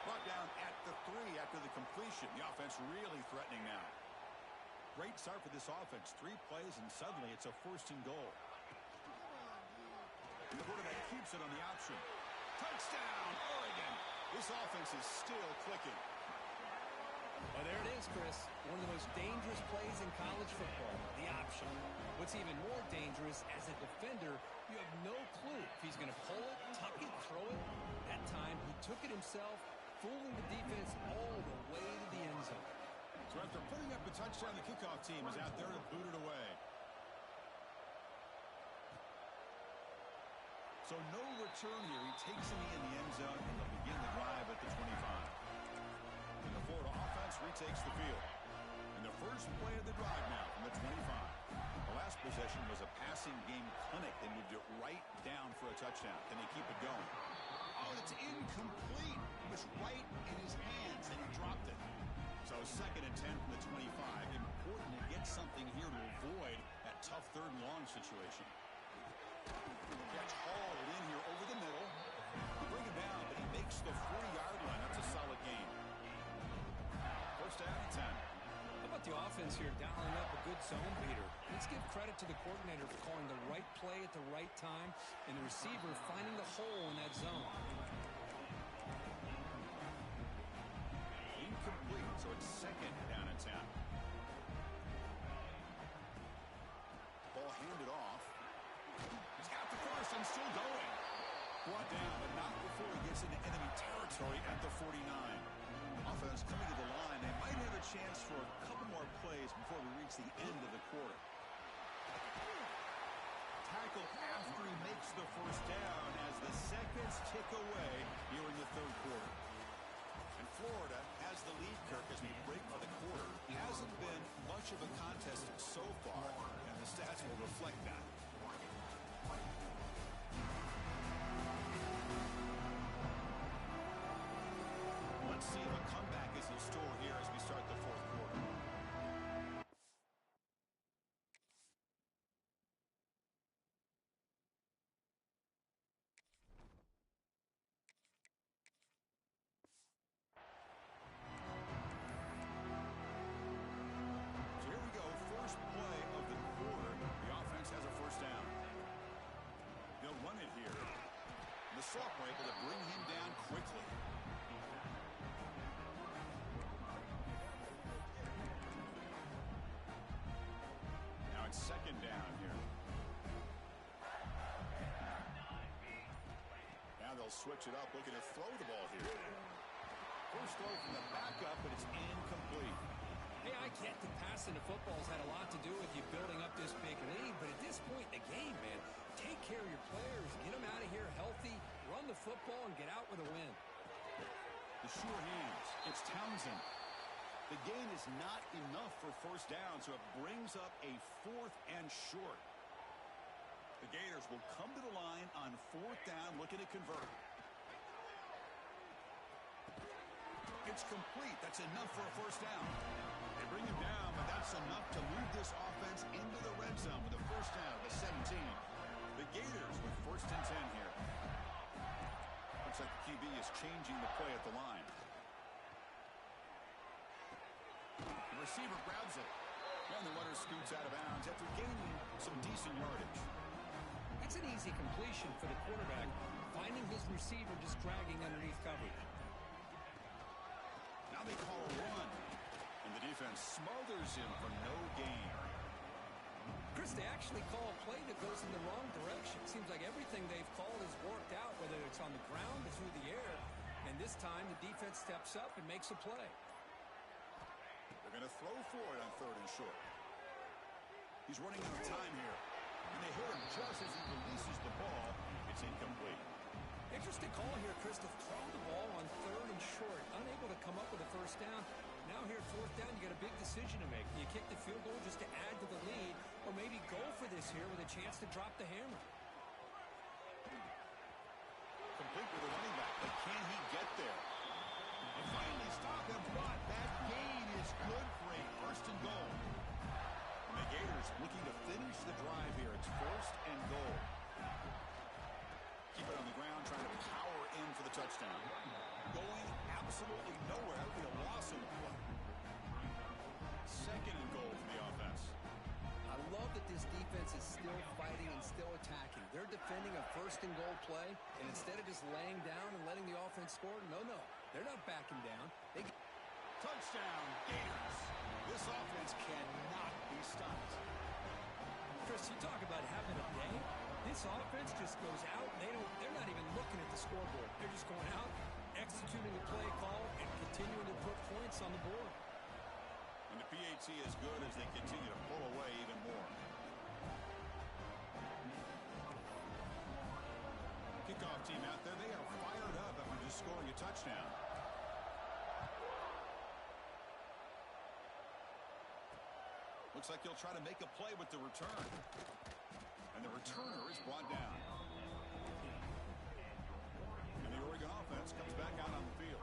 Brought down at the 3 after the completion. The offense really threatening now. Great start for this offense. 3 plays, and suddenly it's a first and goal. And the quarterback keeps it on the option. Touchdown, Oregon. This offense is still clicking. Well, there it is, Chris. One of the most dangerous plays in college football, the option. What's even more dangerous, as a defender, you have no clue if he's going to pull it, tuck it, throw it. That time, he took it himself, fooling the defense all the way to the end zone. So after putting up a touchdown, the kickoff team is out there to boot it away. So no return here. He takes him in the end zone, and they'll begin the drive at the 25. And the Florida offense retakes the field. And the first play of the drive now from the 25. The last possession was a passing game clinic. They moved it right down for a touchdown. Can they keep it going? Oh, it's incomplete. It was right in his hands, and he dropped it. So second and 10 from the 25. Important to get something here to avoid that tough third and long situation. Gets hauled in here over the middle. They bring him down, but he makes the 40-yard line. That's a solid gain. First down and 10. How about the offense here dialing up a good zone beater? Let's give credit to the coordinator for calling the right play at the right time and the receiver finding the hole in that zone. Incomplete, so it's second down and 10. Ball handed off. He's got the first and still going. Brought down, but not before he gets into enemy territory at the 49. Offense coming to the line. They might have a chance for a couple more plays before we reach the end of the quarter. Tackle after he makes the first down as the seconds tick away here in the third quarter. And Florida has the lead, Kirk, as we break for the quarter. Hasn't been much of a contest so far, and the stats will reflect that. Let's see if a comeback is in store here as we start the fourth quarter. So here we go, first play of the quarter. The offense has a first down. They'll run it here. The Sophomore able to bring him down quickly. It's second down here. Now they'll switch it up, looking to throw the ball here. First throw from the backup, but it's incomplete. Hey, I get that passing the football's had a lot to do with you building up this big lead, but at this point in the game, man, take care of your players, get them out of here healthy, run the football, and get out with a win. The sure hands. It's Townsend. The gain is not enough for first down, so it brings up a fourth and short. The Gators will come to the line on fourth down, looking to convert. It's complete. That's enough for a first down. They bring him down, but that's enough to move this offense into the red zone with a first down at the 17. The Gators with first and 10 here. is changing the play at the line. The receiver grabs it. And the runner scoots out of bounds after gaining some decent yardage. That's an easy completion for the quarterback, finding his receiver just dragging underneath coverage. Now they call a run, and the defense smothers him for no gain. Chris, they actually call a play that goes in the wrong direction. Seems like everything they've called has worked out, whether it's on the ground or through the air. And this time, the defense steps up and makes a play. They're going to throw for it on 3rd and short. He's running out of time here. And they hit him just as he releases the ball. It's incomplete. Interesting call here, Chris, to throw the ball on 3rd and short. Unable to come up with a first down. Now here at 4th down, you got a big decision to make. Do you kick the field goal just to add to the lead, or maybe go for this here with a chance to drop the hammer? Complete with the running back, but can he get there? They finally stop him, but that gain is good for a 1st and goal. And the Gators looking to finish the drive here. It's 1st and goal. Keep it on the ground, trying to power in for the touchdown. Going absolutely nowhere. That would be a loss in the play. 2nd and goal for the offense. I love that this defense is still fighting and still attacking. They're defending a 1st and goal play, and instead of just laying down and letting the offense score, no, they're not backing down. Touchdown, Gators. This offense cannot be stopped. Chris, you talk about having a day. This offense just goes out. They're not even looking at the scoreboard. They're just going out, executing a play call, and continuing to put points on the board. And the PAT is good as they continue to pull away even more. Kickoff team out there. They are fired up after just scoring a touchdown. Looks like he'll try to make a play with the return. And the returner is brought down. And the Oregon offense comes back out on the field.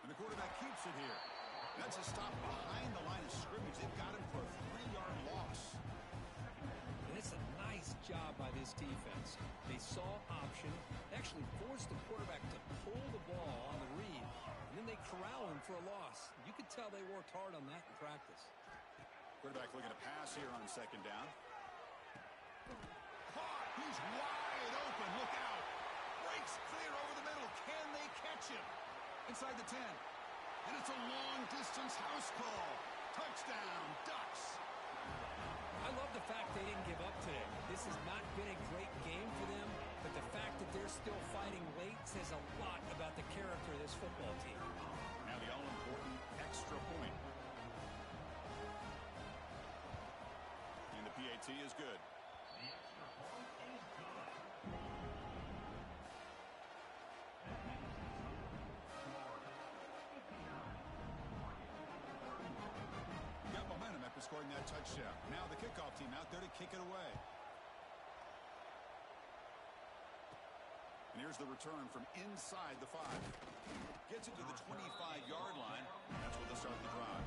And the quarterback keeps it here. That's a stop behind the line of scrimmage. They've got him for a 3-yard loss. And it's a nice job by this defense. They saw option, actually forced the quarterback to pull the ball on the read, and then they corral him for a loss. You could tell they worked hard on that in practice. Quarterback looking to pass here on 2nd down. Caught! He's wide open. Look out! Breaks clear over the middle. Can they catch him? Inside the 10. And it's a long-distance house call. Touchdown, Ducks. I love the fact they didn't give up today. This has not been a great game for them, but the fact that they're still fighting late says a lot about the character of this football team. Now the all-important extra point. And the PAT is good. The extra point is good. Got momentum after scoring that touchdown. Now the kickoff team out there to kick it away. And here's the return from inside the 5. Gets it to the 25-yard line. That's where they'll start the drive.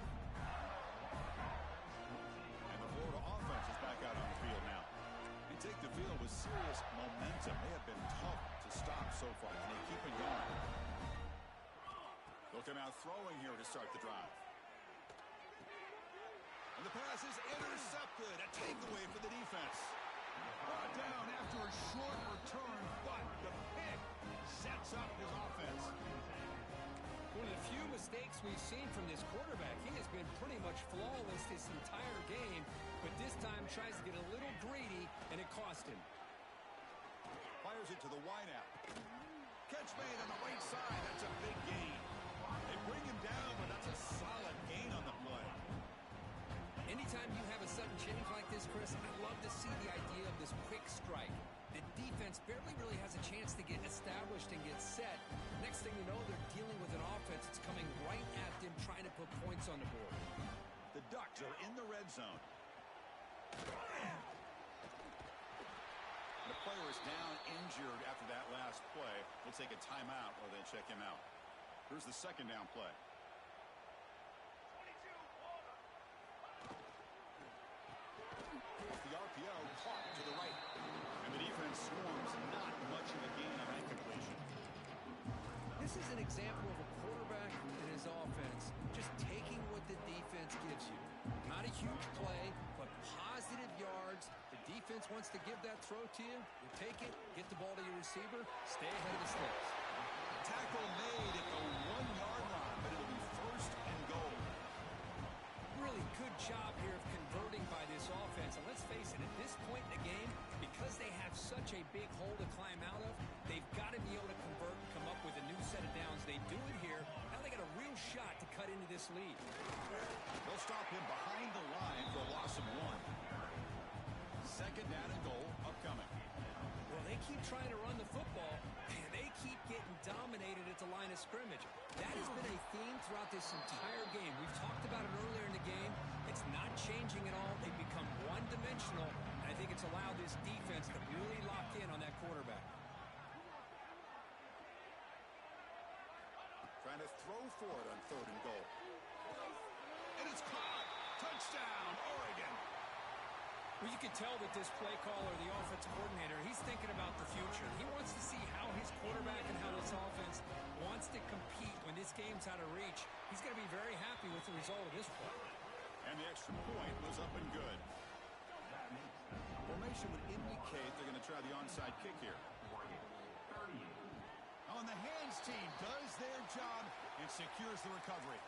And the Florida offense is back out on the field now. They take the field with serious momentum. They have been tough to stop so far, and they keep it going. They'll come out throwing here to start the drive. And the pass is intercepted. A takeaway for the defense. Brought down after a short return, but the pick sets up his offense. One of the few mistakes we've seen from this quarterback. He has been pretty much flawless this entire game, but this time tries to get a little greedy, and it cost him. Fires it to the wideout. Catch made on the right side. That's a big gain. They bring him down, but that's a solid gain on the play. Anytime you have a sudden change like this, Chris, I love to see the idea of this quick strike. The defense barely really has a chance to get established and get set. Next thing you know, they're dealing with an offense that's coming right at them, trying to put points on the board. The Ducks are in the red zone. The player is down injured after that last play. We'll take a timeout while they check him out. Here's the 2nd down play. The RPO caught to the swarms, not much of a gain on that completion. This is an example of a quarterback and his offense just taking what the defense gives you. Not a huge play, but positive yards. The defense wants to give that throw to you. You take it, get the ball to your receiver, stay ahead of the sticks. Tackle made at the 1-yard line, but it'll be first and goal. Really good job here of converting by this offense. And let's face it, at this point in the game, because they have such a big hole to climb out of, they've got to be able to convert and come up with a new set of downs. They do it here. Now they got a real shot to cut into this lead. They'll stop him behind the line for a loss of 1. Second down and goal upcoming. Well, they keep trying to run the football, and they keep getting dominated at the line of scrimmage. That has been a theme throughout this entire game. We've talked about it earlier in the game. It's not changing at all. They've become one-dimensional, and I think it's allowed this defense to really lock in on that quarterback. Trying to throw for it on third and goal. And it's caught. Touchdown, Oregon. Well, you can tell that this play caller, the offensive coordinator, he's thinking about the future. He wants to see how his quarterback and how this offense wants to compete when this game's out of reach. He's going to be very happy with the result of this play. And the extra point was up and good. Formation would indicate they're going to try the onside kick here. On the hands team does their job and secures the recovery.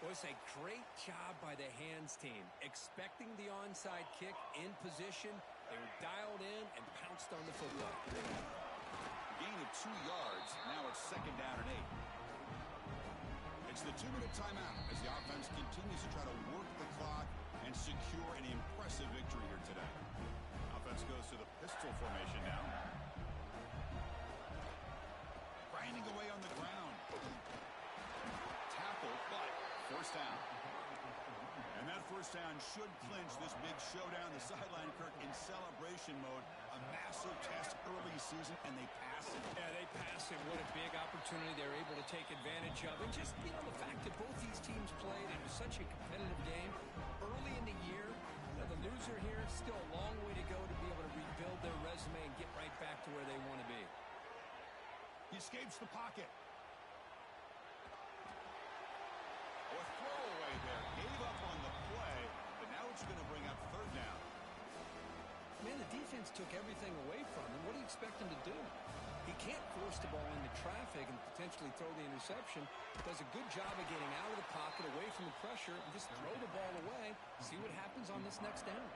Was a great job by the hands team, expecting the onside kick in position. They were dialed in and pounced on the football. Gain of 2 yards. Now it's second down and 8. It's the 2-minute timeout as the offense continues to try to work the clock and secure an impressive victory here today. Offense goes to the pistol formation now. Grinding away on the ground. Tackle, but first down. And that first down should clinch this big showdown. The sideline, Kirk, in celebration mode. A massive test early season, and they pass it. Yeah, they pass it. What a big opportunity they're able to take advantage of. And just, the fact that both these teams played, it was such a competitive game early in the year. The loser here, still a long way to go to be able to rebuild their resume and get right back to where they want to be. He escapes the pocket. A throwaway there. Gave up on the play, but now it's going to bring up third down. Man, the defense took everything away from him. What do you expect him to do? He can't force the ball into traffic and potentially throw the interception. Does a good job of getting out of the pocket, away from the pressure, and just throw the ball away. See what happens on this next down.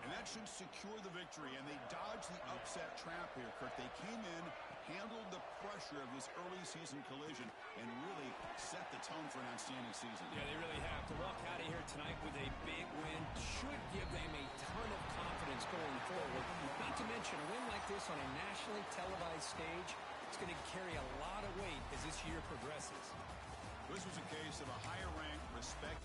And that should secure the victory, and they dodged the upset trap here, Kirk. They came in, handled the pressure of this early season collision, and really set the tone for an outstanding season. Yeah, they really have. To walk out of here tonight with a big win should give them a ton of confidence going forward. Not to mention, a win like this on a nationally televised stage, it's going to carry a lot of weight as this year progresses. This was a case of a higher rank, respect.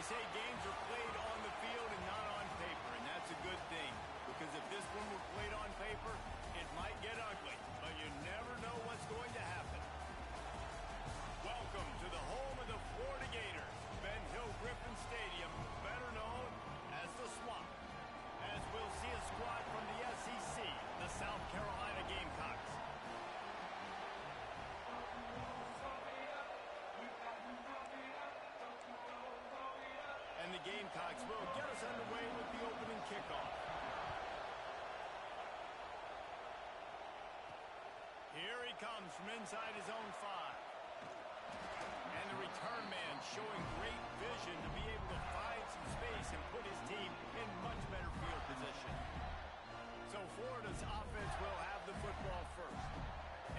say games are played on the field and not on paper, and that's a good thing. Because if this one were played on paper, it might get ugly. But you never know what's going to happen. Welcome to the home of the Florida Gators, Ben Hill Griffin Stadium, better known as the Swamp. As we'll see a squad from the SEC, the South Carolina Gamecocks. And the Gamecocks will get us underway with the opening kickoff. Here he comes from inside his own 5. And the return man showing great vision to be able to find some space and put his team in much better field position. So Florida's offense will have the football first.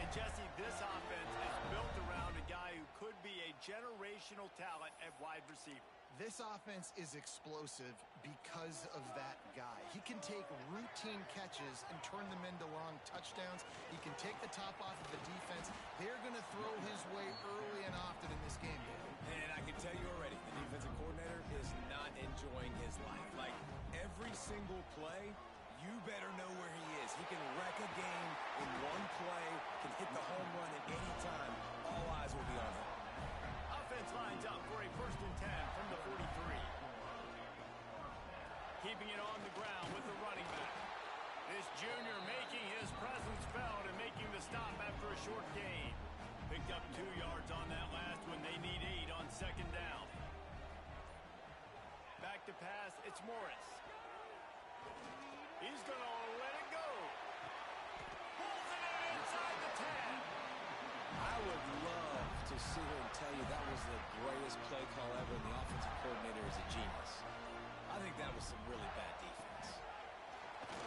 And Jesse, this offense is built around a guy who could be a generational talent at wide receiver. This offense is explosive because of that guy. He can take routine catches and turn them into long touchdowns. He can take the top off of the defense. They're going to throw his way early and often in this game, Dave. And I can tell you already, the defensive coordinator is not enjoying his life. Like, every single play, you better know where he is. He can wreck a game in one play, can hit the home run at any time. All eyes will be on him. Offense lines up for a 1st and 10 from the 43. Keeping it on the ground with the running back. This junior making his presence felt and making the stop after a short gain. Picked up 2 yards on that last one. They need 8 on 2nd down. Back to pass, it's Morris. He's going to let it go. Pulls it in inside the 10. I would love to sit here and tell you that was the greatest play call ever, and the offensive coordinator is a genius. I think that was some really bad defense.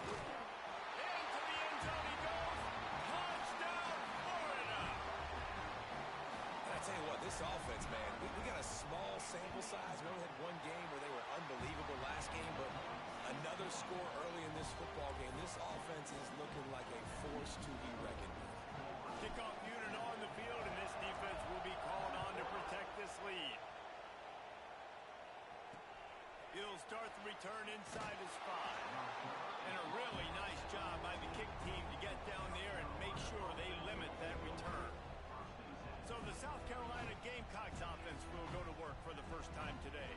Into the end zone he goes. Touchdown, Florida. And I tell you what, this offense, man, we got a small sample size. We only had one game where they were unbelievable last game, but another score early in this football game. This offense is looking like a force to be reckoned with. Kickoff unit on the field, and this defense will be called on to protect this lead. He'll start the return inside his 5. And a really nice job by the kick team to get down there and make sure they limit that return. So the South Carolina Gamecocks offense will go to work for the first time today.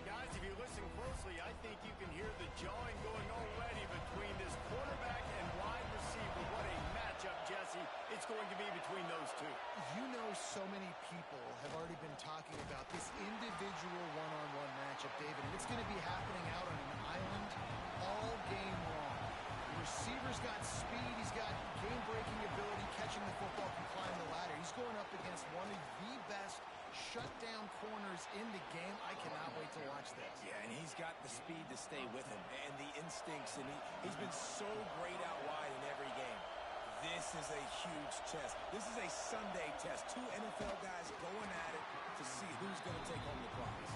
Guys, if you listen closely, I think you can hear the jawing going already between this quarterback and wide receiver. What a matchup, Jesse, it's going to be between those two. You know, so many people have already been talking about this individual one-on-one matchup, David, and it's going to be happening out on an island all game long. The receiver's got speed, he's got game-breaking ability, catching the football, can climb the ladder. He's going up against one of the best shutdown corners in the game. I cannot wait to watch this. Yeah, and he's got the speed to stay with him and the instincts, and he's been so great out wide in every game. This is a huge test. This is a Sunday test. 2 NFL guys going at it to see who's going to take home the prize.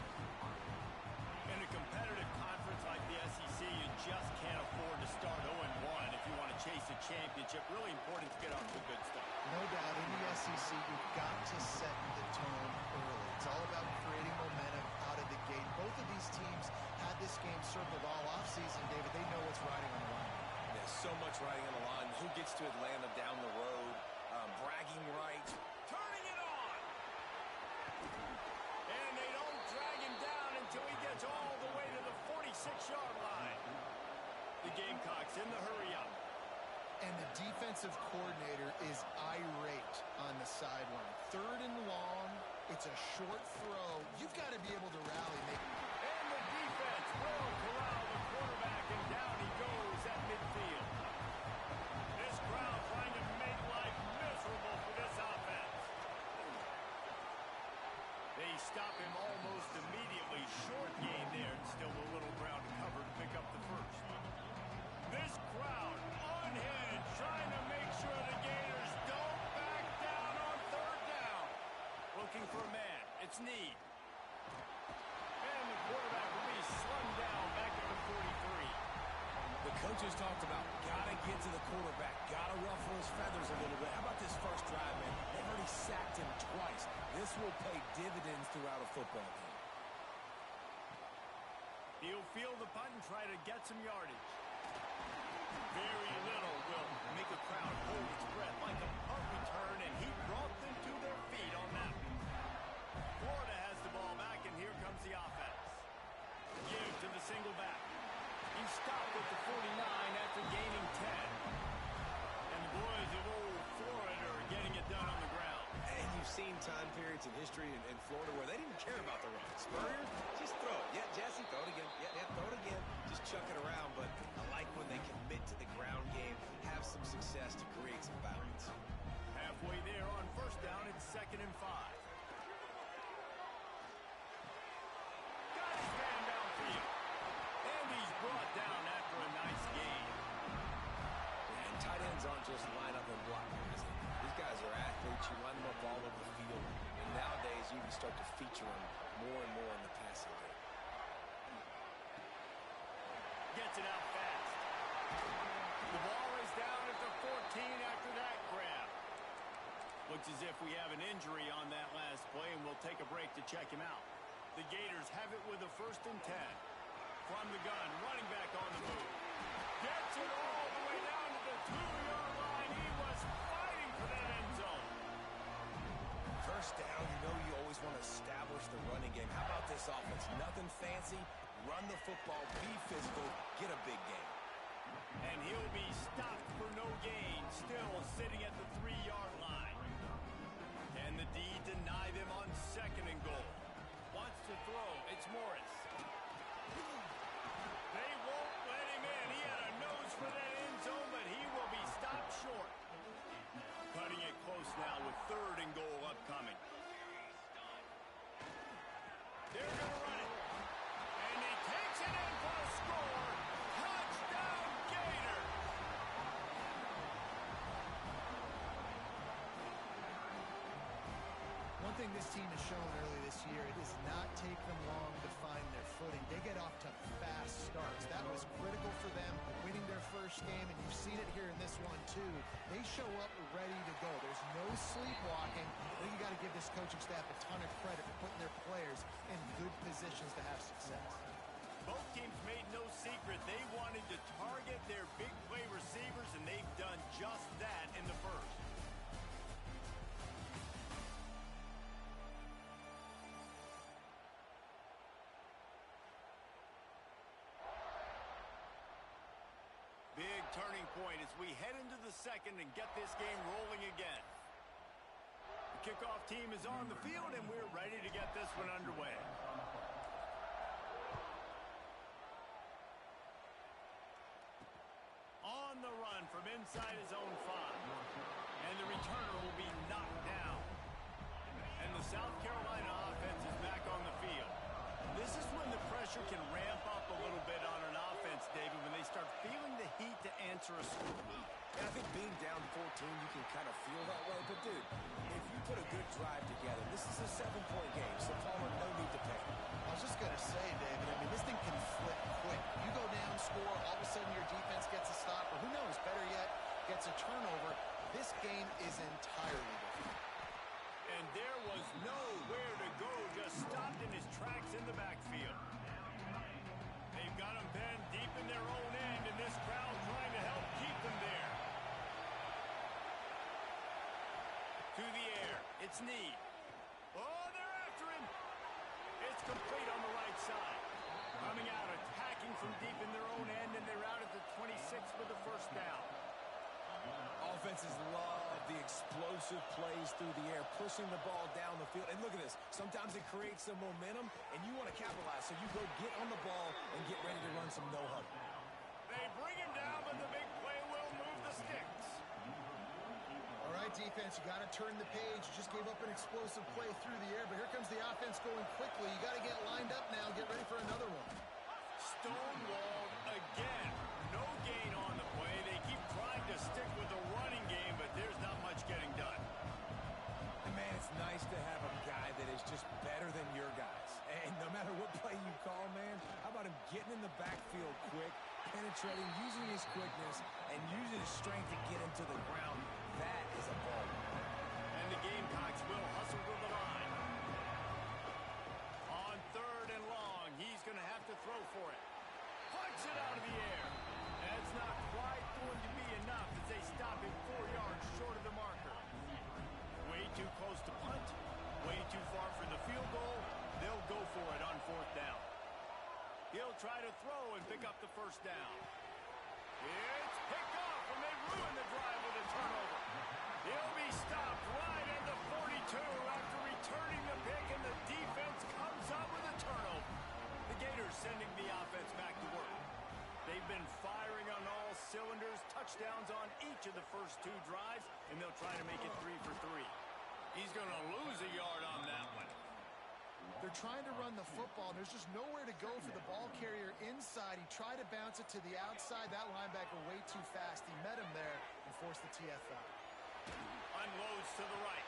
In a competitive conference like the SEC, you just can't afford to start 0-1 if you want to chase a championship. Really important to get off to a good start. No doubt, in the SEC, you've got to set the tone early. It's all about creating momentum out of the gate. Both of these teams had this game circled all offseason, David. They know what's riding on the line. There's so much riding on the line. Who gets to Atlanta down the road? Bragging rights. Turning it on. And they don't drag him down until he gets all the way to the 46-yard line. The Gamecocks in the hurry up. And the defensive coordinator is irate on the sideline. 3rd and long. It's a short throw. You've got to be able to rally. And the defense will corral the quarterback, and down he goes at midfield. This crowd trying to make life miserable for this offense. They stop him almost immediately. Short gain there, and still a little ground to cover to pick up the first. This crowd unhinged, trying to make sure the Gators don't back down on 3rd down. Looking for a man. It's Need. And the quarterback will be slung down back at the 43. The coaches talked about gotta get to the quarterback, gotta ruffle his feathers a little bit. How about this first drive, man? They've already sacked him twice. This will pay dividends throughout a football game. He'll field the punt and try to get some yardage. Very little will make a crowd hold its breath like a punt return, and he brought them to their feet on that one. Florida has the ball back, and here comes the offense. Give to the single back. He stopped at the 49 after gaining 10. And the boys of old Florida are getting it done on the ground. And you've seen time periods in history in Florida where they didn't care about the run. Spurrier, just throw it. Yeah, Jesse, throw it again. Yeah, throw it again. Just chuck it around. But I like when they commit to the ground game, have some success to create some balance. Halfway there on first down, it's 2nd and 5. Got his man downfield. And he's brought down after a nice gain. And tight ends aren't just line up and block guys. These guys are athletes. You line them up all over the field. And nowadays, you can start to feature them more and more in the passing game. Gets it out fast. The ball is down at the 14 after that grab. Looks as if we have an injury on that last play, and we'll take a break to check him out. The Gators have it with a 1st and 10. From the gun, running back on the move. Gets it all the way down to the 2-yard line. He was fighting for that end zone. First down, you know you always want to establish the running game. How about this offense? Nothing fancy. Run the football, be physical, get a big gain. And he'll be stopped for no gain, still sitting at the 3-yard line. Can the D deny them on 2nd and goal? Wants to throw. It's Morris. They won't let him in. He had a nose for that end zone, but he will be stopped short. Cutting it close now with 3rd and goal upcoming. They're going to run it. And he takes it in for a score. Touchdown, Gator. One thing this team has shown early this year, it does not take them long to find their footing. They get off to fast starts. That was critical for them, winning their first game, and you've seen it here in this one too. They show up ready to go. There's no sleepwalking. I think you got to give this coaching staff a ton of credit for putting their players in good positions to have success. Both teams made no secret they wanted to target their big play receivers, and they've done just that in the first. Big turning point as we head into the 2nd and get this game rolling again. The kickoff team is on the field, and we're ready to get this one underway. On the run from inside his own 5. And the returner will be knocked down. And the South Carolina offense is back on the field. This is when the pressure can ramp up a little bit on an offense, David, when they start feeling the heat to answer a score. And I think being down 14, you can kind of feel that way. But, dude, if you put a good drive together, this is a 7-point game, so Palmer, no need to panic. I was just going to say, David, I mean, this thing can flip quick. You go down, score, all of a sudden your defense gets a stop, or who knows, better yet, gets a turnover. This game is entirely different. And there was nowhere to go, just stopped in his tracks in the backfield. They've got him penned deep in their own end, and this crowd trying to help keep them there. To the air, it's Need. Oh, they're after him. It's complete on the right side. Coming out, attacking from deep in their own end, and they're out at the 26 for the 1st down. Offenses love the explosive plays through the air, pushing the ball down the field. And look at this. Sometimes it creates some momentum, and you want to capitalize. So you go get on the ball and get ready to run some no-huddle. They bring him down, but the big play will move the sticks. All right, defense, you got to turn the page. You just gave up an explosive play through the air, but here comes the offense going quickly. You got to get lined up now. Get ready for another one. Stonewalled again. No gain on the play. They keep trying to stick with the running game, but there's not much getting done. And man, it's nice to have a guy that is just better than your guys. And no matter what play you call, man, how about him getting in the backfield quick, penetrating, using his quickness, and using his strength to get him to the ground? That is a ball. And the Gamecocks will hustle to the line. On 3rd and long, he's going to have to throw for it. they stop him 4 yards short of the marker. Way too close to punt, way too far for the field goal. They'll go for it on 4th down. He'll try to throw and pick up the 1st down. It's picked off, and they ruin the drive with a turnover. He'll be stopped right at the 42 after returning the pick, and the defense comes up with a turnover. The Gators sending the offense back to work. They've been firing on all cylinders, touchdowns on each of the first 2 drives, and they'll try to make it 3 for 3. He's going to lose a yard on that one. They're trying to run the football, and there's just nowhere to go for the ball carrier inside. He tried to bounce it to the outside. That linebacker way too fast. He met him there and forced the TFL. Unloads to the right.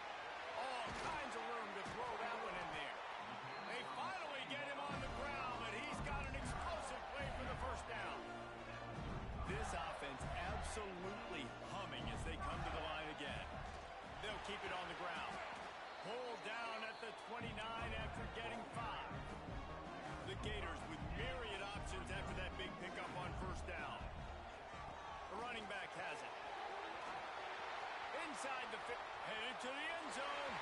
All kinds of room to throw that one in there. They finally get him on the ground, but he's got an explosive play for the 1st down. This offense absolutely humming as they come to the line again. They'll keep it on the ground. Pulled down at the 29 after getting 5. The Gators with myriad options after that big pickup on 1st down. The running back has it. Inside the headed to the end zone.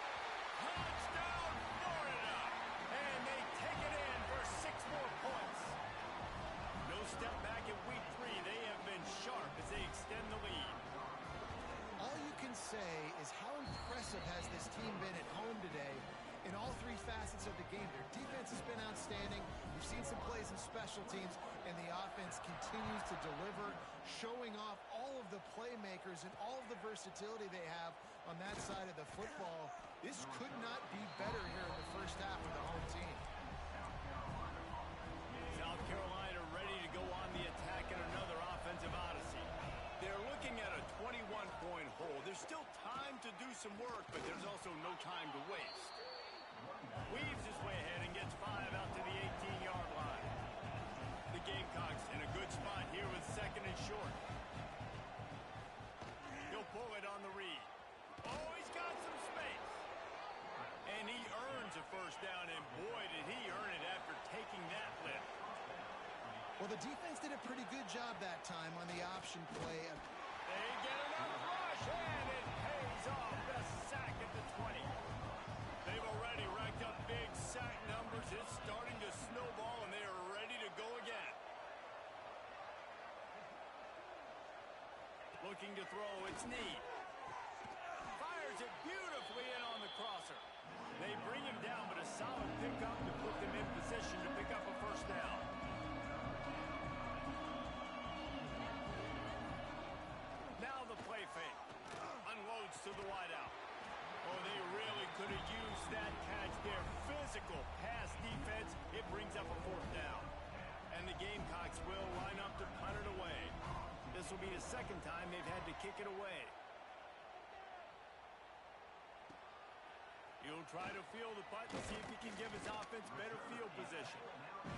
Touchdown, Florida! And they take it in for 6 more points. No step back in week 3. They have been sharp as they extend the lead. All you can say is how impressive has this team been at home today in all 3 facets of the game. Their defense has been outstanding. We've seen some plays in special teams, and the offense continues to deliver, showing off all of the playmakers and all of the versatility they have on that side of the football. This could not be better here in the first half for the home team. South Carolina ready to go on the attack in another offensive odyssey. They're looking at a 21-point hole. There's still time to do some work, but there's also no time to waste. Weaves his way ahead and gets 5 out to the 18-yard line. The Gamecocks in a good spot here with 2nd and short. He'll pull it on the read. Oh, he's got some space. And he earns a 1st down, and boy, did he earn it after taking that lift. Well, the defense did a pretty good job that time on the option play. They get enough rush, and it pays off. The sack at the 20. They've already racked up big sack numbers. It's starting to snowball, and they are ready to go again. Looking to throw, it's Need. Fires it beautifully in on the crosser. They bring him down, but a solid pickup to put them in position to pick up a 1st down. Now the play fake. Unloads to the wideout. Oh, they really could have used that catch there. Physical pass defense. It brings up a 4th down. And the Gamecocks will line up to punt it away. This will be the 2nd time they've had to kick it away. He'll try to field the punt and see if he can give his offense better field position.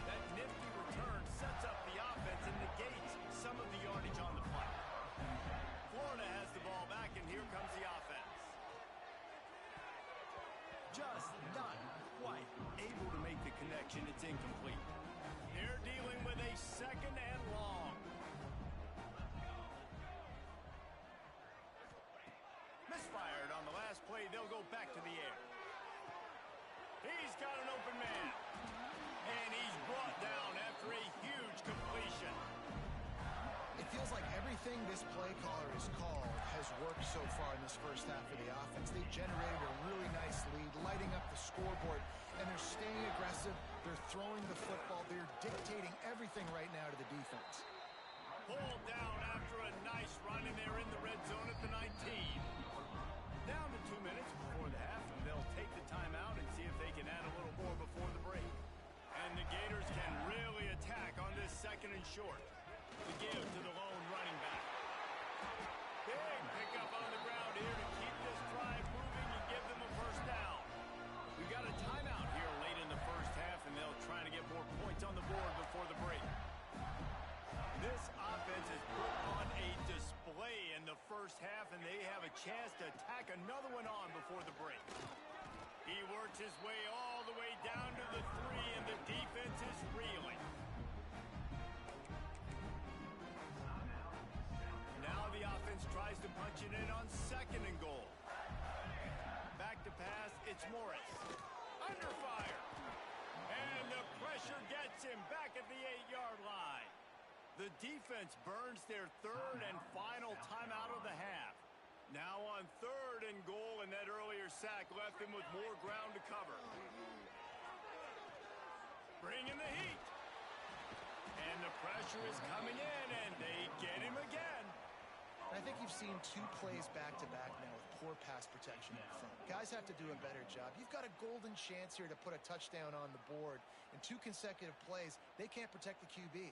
That nifty return sets up the offense and negates some of the yardage on the punt. Florida has the ball back, and here comes the offense. Just not quite able to make the connection. It's incomplete. They're dealing with a 2nd and long. Misfired on the last play. They'll go back to the air. He's got an open man. And he's brought down after a huge completion. It feels like everything this play caller has called has worked so far in this first half of the offense. They generated a really nice lead, lighting up the scoreboard, and they're staying aggressive. They're throwing the football. They're dictating everything right now to the defense. Pulled down after a nice run, and they're in the red zone at the 19. Down to 2 minutes before the half, and they'll take the timeout and see if they can add a little more before the break. And the Gators can really attack on this 2nd and short. To give to the lone running back. Big pickup on the ground here to keep this drive moving and give them a 1st down. We've got a timeout here late in the first half, and they'll try to get more points on the board before the break. This offense has put on a display in the first half, and they have a chance to tack another one on before the break. He works his way all the way down to the 3, and the defense is reeling. Now the offense tries to punch it in on 2nd and goal. Back to pass, it's Morris. Under fire. And the pressure gets him back at the 8-yard line. The defense burns their 3rd and final timeout of the half. Now on 3rd and goal, and that earlier sack left him with more ground to cover. Bringing the heat. And the pressure is coming in, and they get him again. I think you've seen 2 plays back-to-back now with poor pass protection in front. Guys have to do a better job. You've got a golden chance here to put a touchdown on the board. In 2 consecutive plays, they can't protect the QB.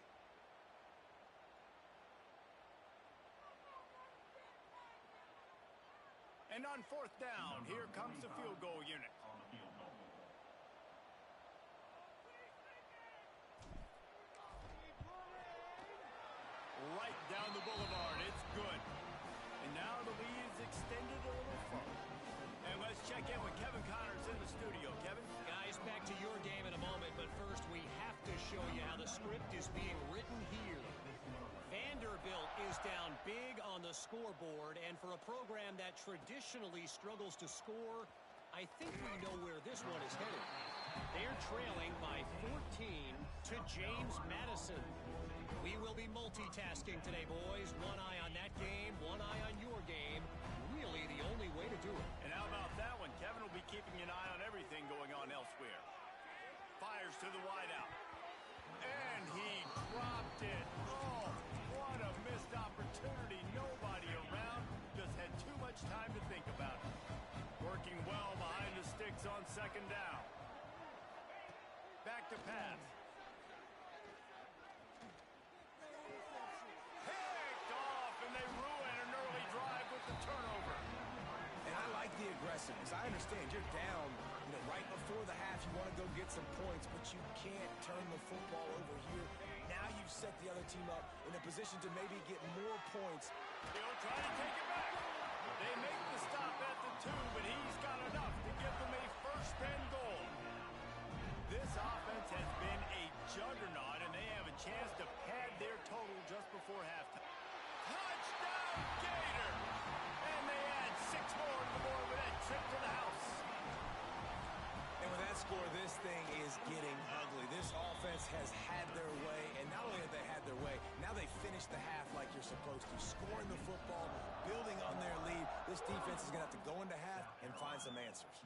And on 4th down, here comes the field goal unit. Right down the boulevard. It's good. And now the lead is extended a little further. And let's check in with Kevin Connors in the studio. Kevin? Guys, back to your game in a moment, but first we have to show you how the script is being written here. Vanderbilt is down big on the scoreboard, and for a program that traditionally struggles to score, I think we know where this one is headed. They're trailing by 14 to James Madison. We will be multitasking today, boys. One eye on that game, one eye on your game. Really the only way to do it. And how about that one? Kevin will be keeping an eye on everything going on elsewhere. Fires to the wideout. And he dropped it. Oh, what a missed opportunity. Nobody around. Just had too much time to think about it. Working well behind the sticks on 2nd down. Back to pass. Picked off, and they ruin an early drive with the turnover. And I like the aggressiveness. I understand you're down, right before the half. You want to go get some points, but you can't turn the football over here. Now you've set the other team up in a position to maybe get more points. He'll try to take it back. They make the stop at the 2, but he's got enough to give them a 1st and goal. This offense has been a juggernaut, and they have a chance to pad their total just before halftime. Touchdown, Gator! And they add 6 more to the board with that trip to the house. And with that score, this thing is getting ugly. This offense has had their way, and not only have they had their way, now they finish the half like you're supposed to. Scoring the football, building on their lead. This defense is going to have to go into half and find some answers.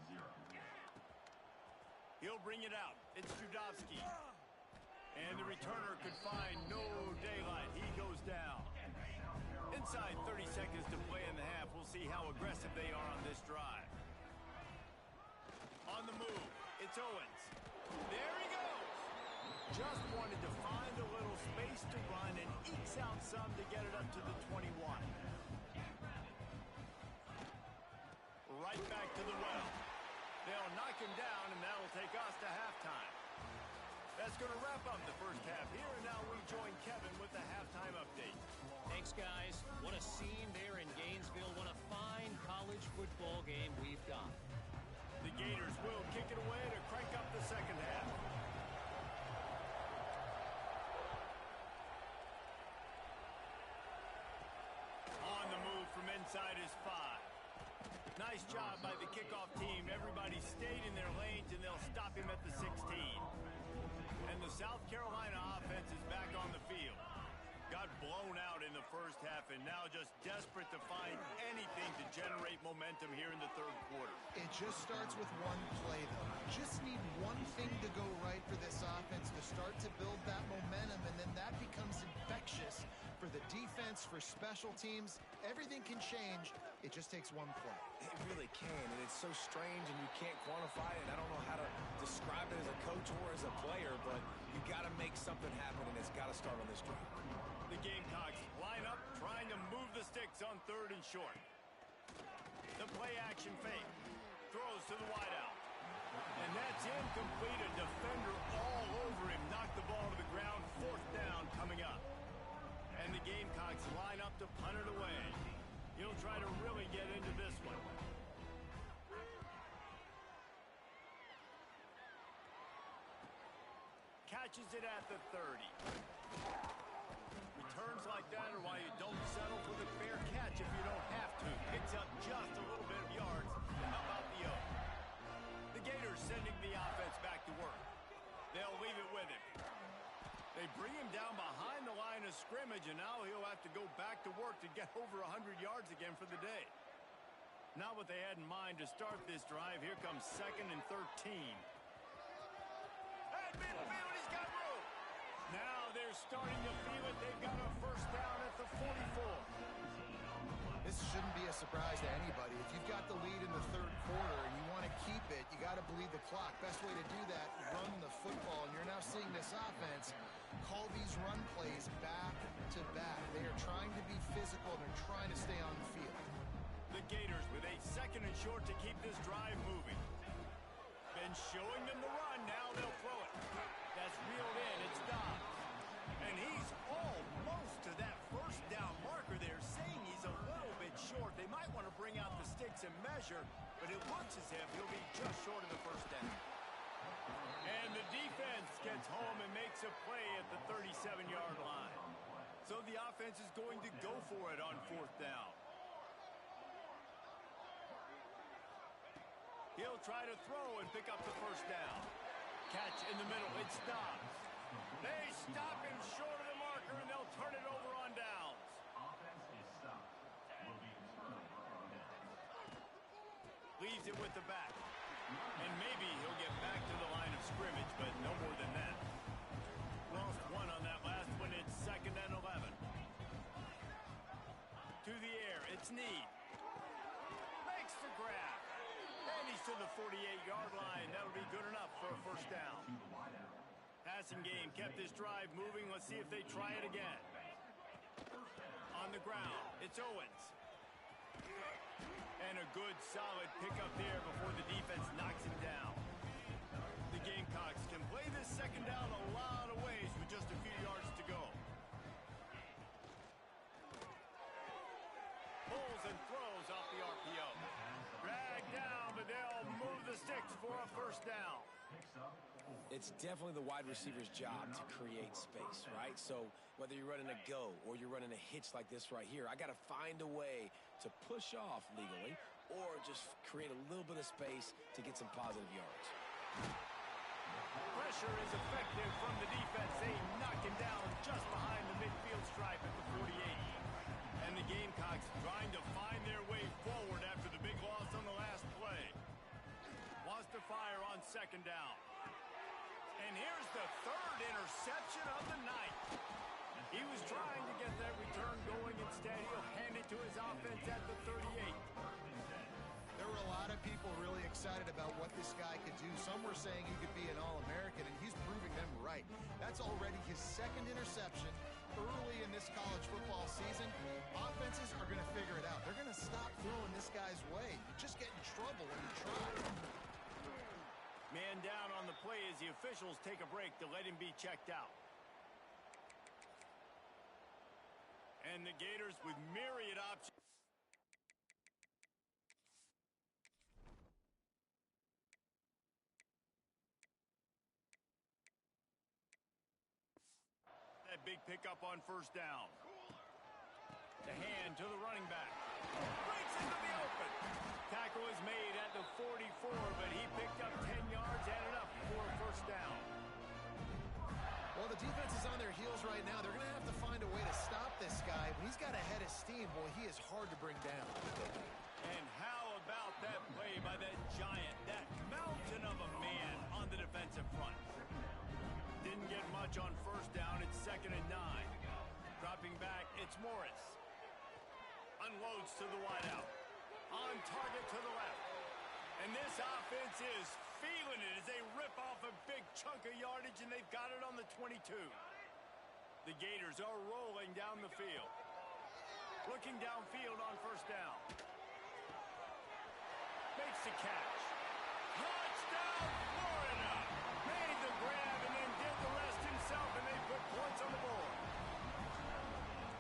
He'll bring it out. It's Judovsky. And the returner could find no daylight. He goes down. Inside 30 seconds to play in the half. We'll see how aggressive they are on this drive. On the move, it's Owens. There he goes. Just wanted to find a little space to run and ekes out some to get it up to the 21. Right back to the well. They'll knock him down, and that'll take us to halftime. That's going to wrap up the first half here, and now we join Kevin with the halftime update. Thanks, guys. What a scene there in Gainesville. What a fine college football game we've got. The Gators will kick it away to crank up the second half. On the move from inside his 5. Nice job by the kickoff team. Everybody stayed in their lanes, and they'll stop him at the 16. And the South Carolina offense is back on the field. Got blown out in the first half, and now just desperate to find anything to generate momentum here in the 3rd quarter. It just starts with one play, though. Just need one thing to go right for this offense to start to build that momentum, and then that becomes infectious for the defense, for special teams. Everything can change. It just takes one play. It really can, and it's so strange, and you can't quantify it. I don't know how to describe it as a coach or as a player, but you got to make something happen, and it's got to start on this drive. The Gamecocks line up, trying to move the sticks on 3rd and short. The play action fake. Throws to the wideout. And that's incomplete. A defender all over him. Knocked the ball to the ground. 4th down coming up. And the Gamecocks line up to punt it away. He'll try to really get into this one. Catches it at the 30. returns like that are why you don't settle for the fair catch if you don't have to. Picks up just a little bit of yards. How about the O? The Gators sending the offense back to work. They'll leave it with him. They bring him down behind the line of scrimmage, and now he'll have to go back to work to get over 100 yards again for the day. Not what they had in mind to start this drive. Here comes 2nd and 13. At midfield, he's got room. Now they're starting to feel it. They've got a first down at the 44. This shouldn't be a surprise to anybody. If you've got the lead in the third quarter and you want to keep it, you got to bleed the clock. Best way to do that, run the football. And you're now seeing this offense call these run plays back to back. They are trying to be physical, and they're trying to stay on the field. The Gators with a 2nd and short to keep this drive moving. Been showing them the run. Now they'll throw it. That's reeled in. It's Dobbs. And he's almost to that first down marker there, saying he's a little bit short. They might want to bring out the sticks and measure, but it looks as if he'll be just short of the first down. And the defense gets home and makes a play at the 37-yard line. So the offense is going to go for it on 4th down. He'll try to throw and pick up the first down. Catch in the middle. It's Dobbs. They stop him short of the marker, and they'll turn it over on downs. Offense is stopped. Will be returned on downs. Leaves it with the back. And maybe he'll get back to the line of scrimmage, but no more than that. Lost one on that last one. It's 2nd and 11. To the air. It's Need. Makes the grab. And he's to the 48-yard line. That'll be good enough for a first down. Passing game kept this drive moving. Let's see if they try it again. On the ground, it's Owens. And a good, solid pickup there before the defense knocks him down. The Gamecocks can play this 2nd down a lot of ways with just a few yards to go. Pulls and throws off the RPO. Dragged down, but they'll move the sticks for a first down. It's definitely the wide receiver's job to create space, right? So whether you're running a go or you're running a hitch like this right here, I got to find a way to push off legally or just create a little bit of space to get some positive yards. Pressure is effective from the defense. They knock him down just behind the midfield stripe at the 48. And the Gamecocks trying to find their way forward after the big loss on the last play. Wants to fire on 2nd down. And here's the 3rd interception of the night. He was trying to get that return going. Instead, he'll hand it to his offense at the 38. There were a lot of people really excited about what this guy could do. Some were saying he could be an All-American, and he's proving them right. That's already his 2nd interception early in this college football season. Offenses are going to figure it out. They're going to stop throwing this guy's way. You just get in trouble when you try. Man down on the play as the officials take a break to let him be checked out. And the Gators with myriad options. That big pickup on first down. The hand to the running back. Breaks into the open. Tackle is made at the 44, but he picked up 10 yards and enough for a first down. Well, the defense is on their heels right now. They're going to have to find a way to stop this guy. When he's got a head of steam, boy, he is hard to bring down. And how about that play by that giant, that mountain of a man on the defensive front? Didn't get much on first down. It's 2nd and 9. Dropping back, it's Morris. Unloads to the wideout. On target to the left. And this offense is feeling it as they rip off a big chunk of yardage, and they've got it on the 22. The Gators are rolling down the field. Looking downfield on first down. Makes the catch. Touchdown, Florida! Made the grab and then did the rest himself, and they put points on the board.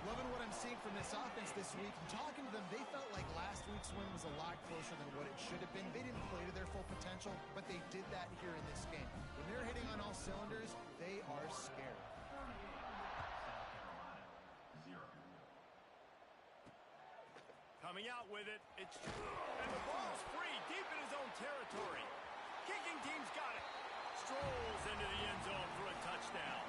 Loving what I'm seeing from this offense this week. And talking to them, they felt like last week's win was a lot closer than what it should have been. They didn't play to their full potential, but they did that here in this game. When they're hitting on all cylinders, they are scared. Coming out with it. And the ball's free deep in his own territory. Kicking team's got it. Strolls into the end zone for a touchdown.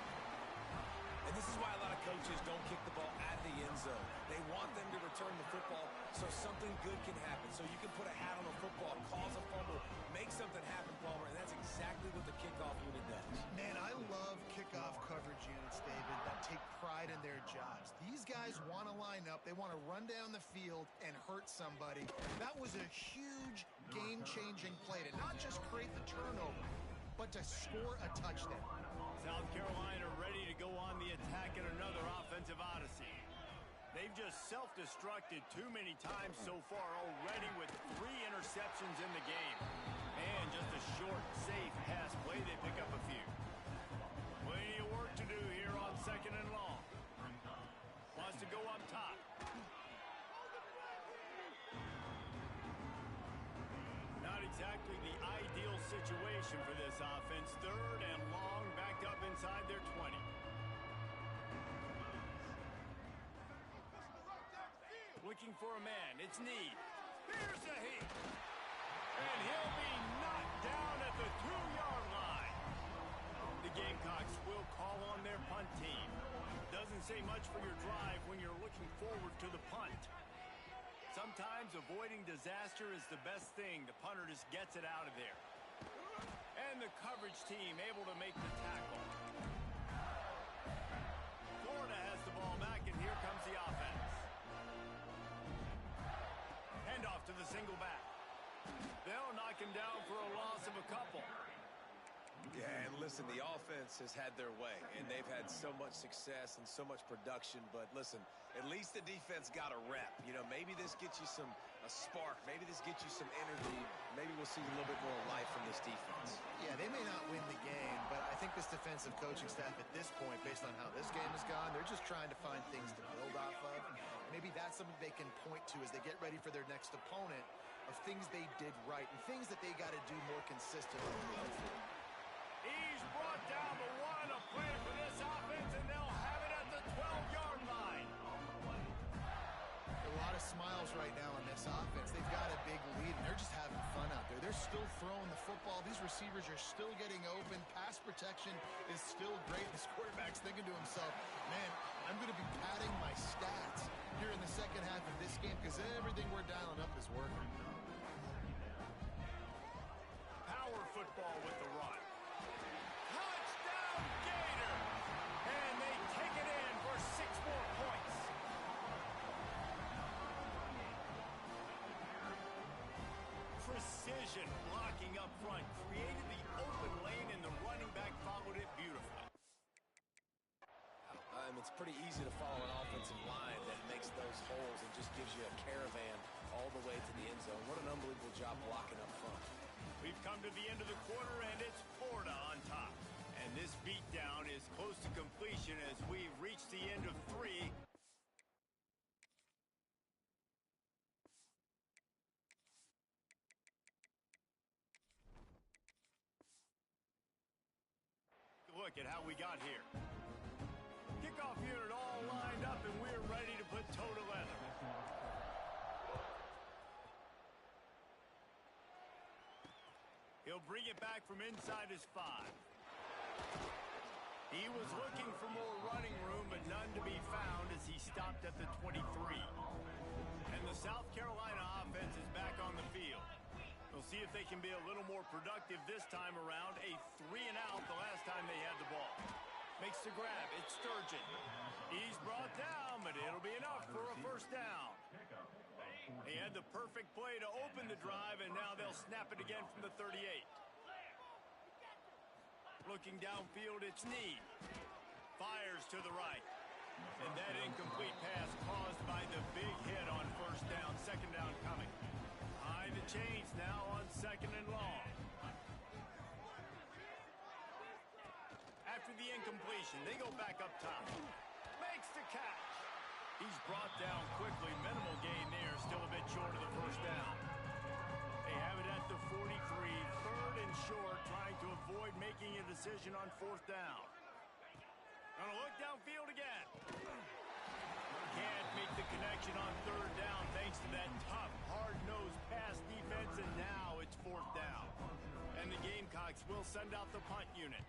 And this is why a lot of coaches don't kick the ball out of the end zone. They want them to return the football so something good can happen. So you can put a hat on a football, cause a fumble, make something happen, Palmer, and that's exactly what the kickoff unit does. Man, I love kickoff coverage units, David, that take pride in their jobs. These guys want to line up. They want to run down the field and hurt somebody. That was a huge game-changing play to not just create the turnover, but to score a touchdown. South Carolina ready to go on the attack in another offensive odyssey. They've just self-destructed too many times so far already with 3 interceptions in the game. And just a short, safe pass play, they pick up a few. Plenty of work to do here on 2nd and long. Wants to go up top. Not exactly the ideal situation for this offense. 3rd and long, backed up inside their 20. Looking for a man. It's Need. Here's a heat. And he'll be knocked down at the 2-yard line. The Gamecocks will call on their punt team. Doesn't say much for your drive when you're looking forward to the punt. Sometimes avoiding disaster is the best thing. The punter just gets it out of there. And the coverage team able to make the tackle. Florida has the ball back, and here comes the offense. Handoff to the single back. They'll knock him down for a loss of a couple. Yeah, and listen, the offense has had their way, and they've had so much success and so much production. But listen, at least the defense got a rep. You know, maybe this gets you a spark. Maybe this gets you some energy. Maybe we'll see a little bit more life from this defense. Yeah, they may not win the game, but I think this defensive coaching staff at this point, based on how this game has gone, they're just trying to find things to build off of. Maybe that's something they can point to as they get ready for their next opponent, of things they did right and things that they got to do more consistently. He's brought down the 1, a plan for this offense, and they'll have it at the 12-yard line. A lot of smiles right now on this offense. They've got a big lead, and they're just having fun out there. They're still throwing the football. These receivers are still getting open. Pass protection is still great. This quarterback's thinking to himself, man, I'm going to be padding my stats here in the second half of this game because everything we're dialing up is working. Power football with the run. Touchdown, Gator! And they take it in for 6 more points. Precision blocking up front created the open lane, and the running back followed it beautifully. It's pretty easy to follow an offensive line that makes those holes and just gives you a caravan all the way to the end zone. What an unbelievable job blocking up front. We've come to the end of the quarter, and it's Florida on top. And this beatdown is close to completion as we've reached the end of 3. Look at how we got here. Kickoff unit all lined up, and we're ready to put toe to leather. He'll bring it back from inside his 5. He was looking for more running room, but none to be found as he stopped at the 23. And the South Carolina offense is back on the field. We'll see if they can be a little more productive this time around. A 3-and-out the last time they had the ball. Makes the grab. It's Sturgeon. He's brought down, but it'll be enough for a first down. He had the perfect play to open the drive, and now they'll snap it again from the 38. Looking downfield, it's Need. Fires to the right. And that incomplete pass caused by the big hit on first down. Second down coming. High the chains now on 2nd and long. After the incompletion, they go back up top. Makes the catch. He's brought down quickly. Minimal gain there. Still a bit short of the first down. They have it at the 43. 3rd and short, trying to avoid making a decision on 4th down. Gonna look downfield again. can't make the connection on third down thanks to that tough, hard-nosed pass defense, and now it's fourth down. And the Gamecocks will send out the punt unit.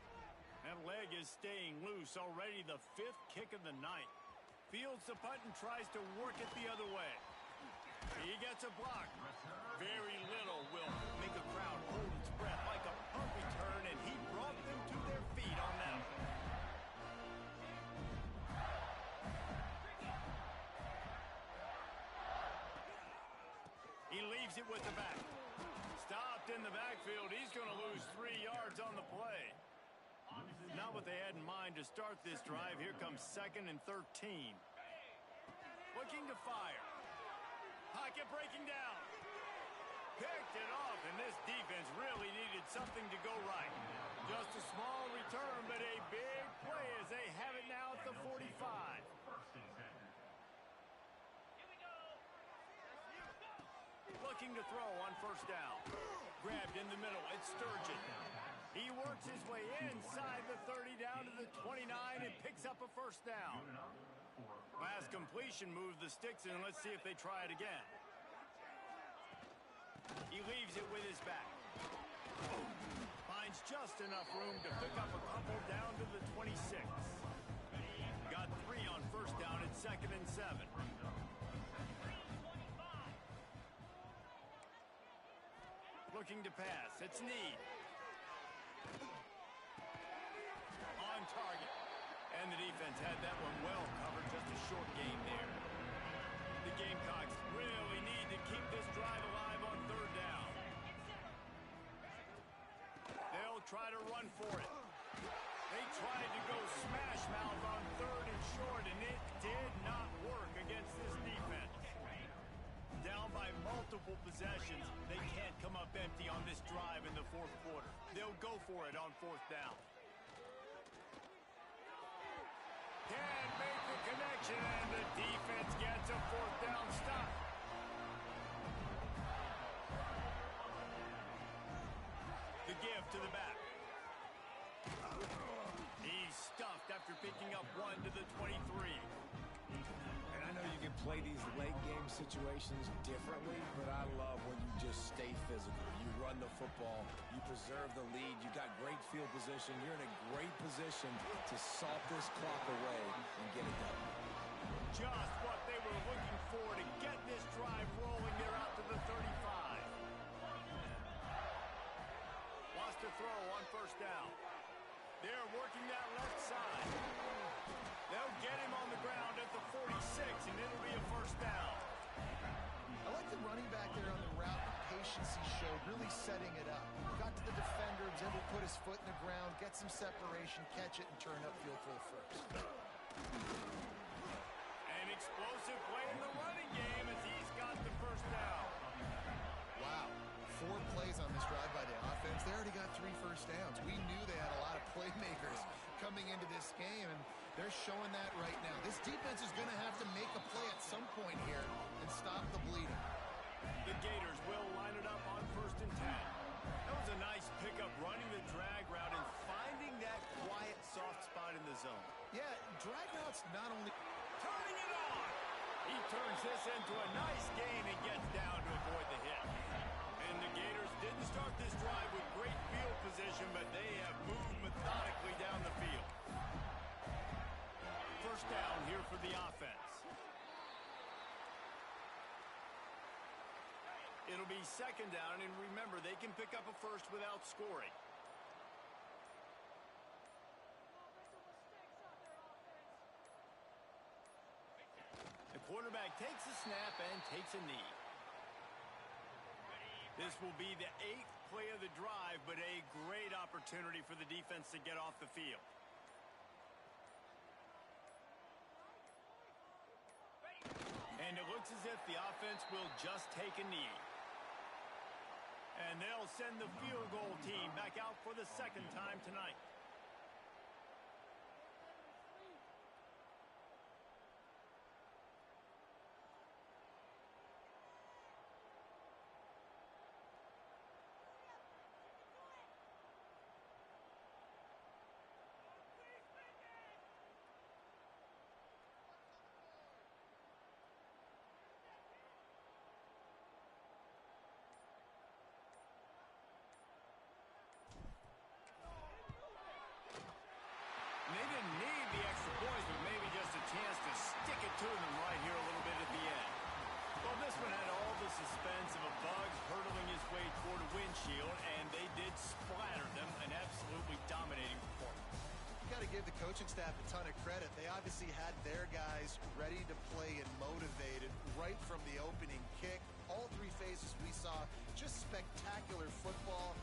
That leg is staying loose, already the 5th kick of the night. Fields the punt and tries to work it the other way. He gets a block. Very little will make a crowd hold its breath like a punt return, and he brought them to their feet on that one. He leaves it with the back. Stopped in the backfield. He's going to lose 3 yards on the play. Not what they had in mind to start this drive. Here comes 2nd and 13. Looking to fire. Pocket breaking down. Picked it off, and this defense really needed something to go right. Just a small return, but a big play as they have it now at the 45. Looking to throw on first down. Grabbed in the middle. It's Sturgeon. He works his way inside the 30 down to the 29 and picks up a first down. Last completion moved the sticks in. Let's see if they try it again. He leaves it with his back. Finds just enough room to pick up a couple down to the 26. Got 3 on first down at 2nd and 7. Looking to pass. It's Need. On target. And the defense had that one well covered. Just a short game there. The Gamecocks really need to keep this drive alive on third down. They'll try to run for it. They tried to go smash mouth on 3rd and short, and it did not work against this defense. Down by multiple possessions, they can't come up empty on this drive in the 4th quarter. They'll go for it on 4th down. Can't make the connection, and the defense gets a 4th down stop. The give to the back. He's stuffed after picking up 1 to the 23. And I know you can play these late game situations differently, but I love when you just stay physical. You run the football, you preserve the lead, you got great field position, you're in a great position to salt this clock away and get it done. Just what they were looking for to get this drive rolling. They're out to the 35. Wants to throw on first down. They're working that left side. They'll get him on the ground at the 46, and it'll be a first down. I like the running back there on the route. The patience he showed, really setting it up. Got to the defender, was able to put his foot in the ground, get some separation, catch it, and turn upfield for the first. An explosive play in the running game as he's got the first down. Wow. 4 plays on this drive by the offense. They already got 3 first downs. We knew they had a lot of playmakers coming into this game, and they're showing that right now. This defense is going to have to make a play at some point here and stop the bleeding. The Gators will line it up on 1st and 10. That was a nice pickup running the drag route and finding that quiet, soft spot in the zone. Yeah, drag routes not only... Turning it on! He turns this into a nice gain and gets down to avoid the hit. And the Gators didn't start this drive with great field position, but they have moved methodically down the field. First down here for the offense. It'll be 2nd down, and remember, they can pick up a first without scoring. The quarterback takes a snap and takes a knee. This will be the 8th play of the drive, but a great opportunity for the defense to get off the field. And it looks as if the offense will just take a knee. And they'll send the field goal team back out for the 2nd time tonight. coaching staff a ton of credit. They obviously had their guys ready to play and motivated right from the opening kick. All three phases we saw just spectacular football.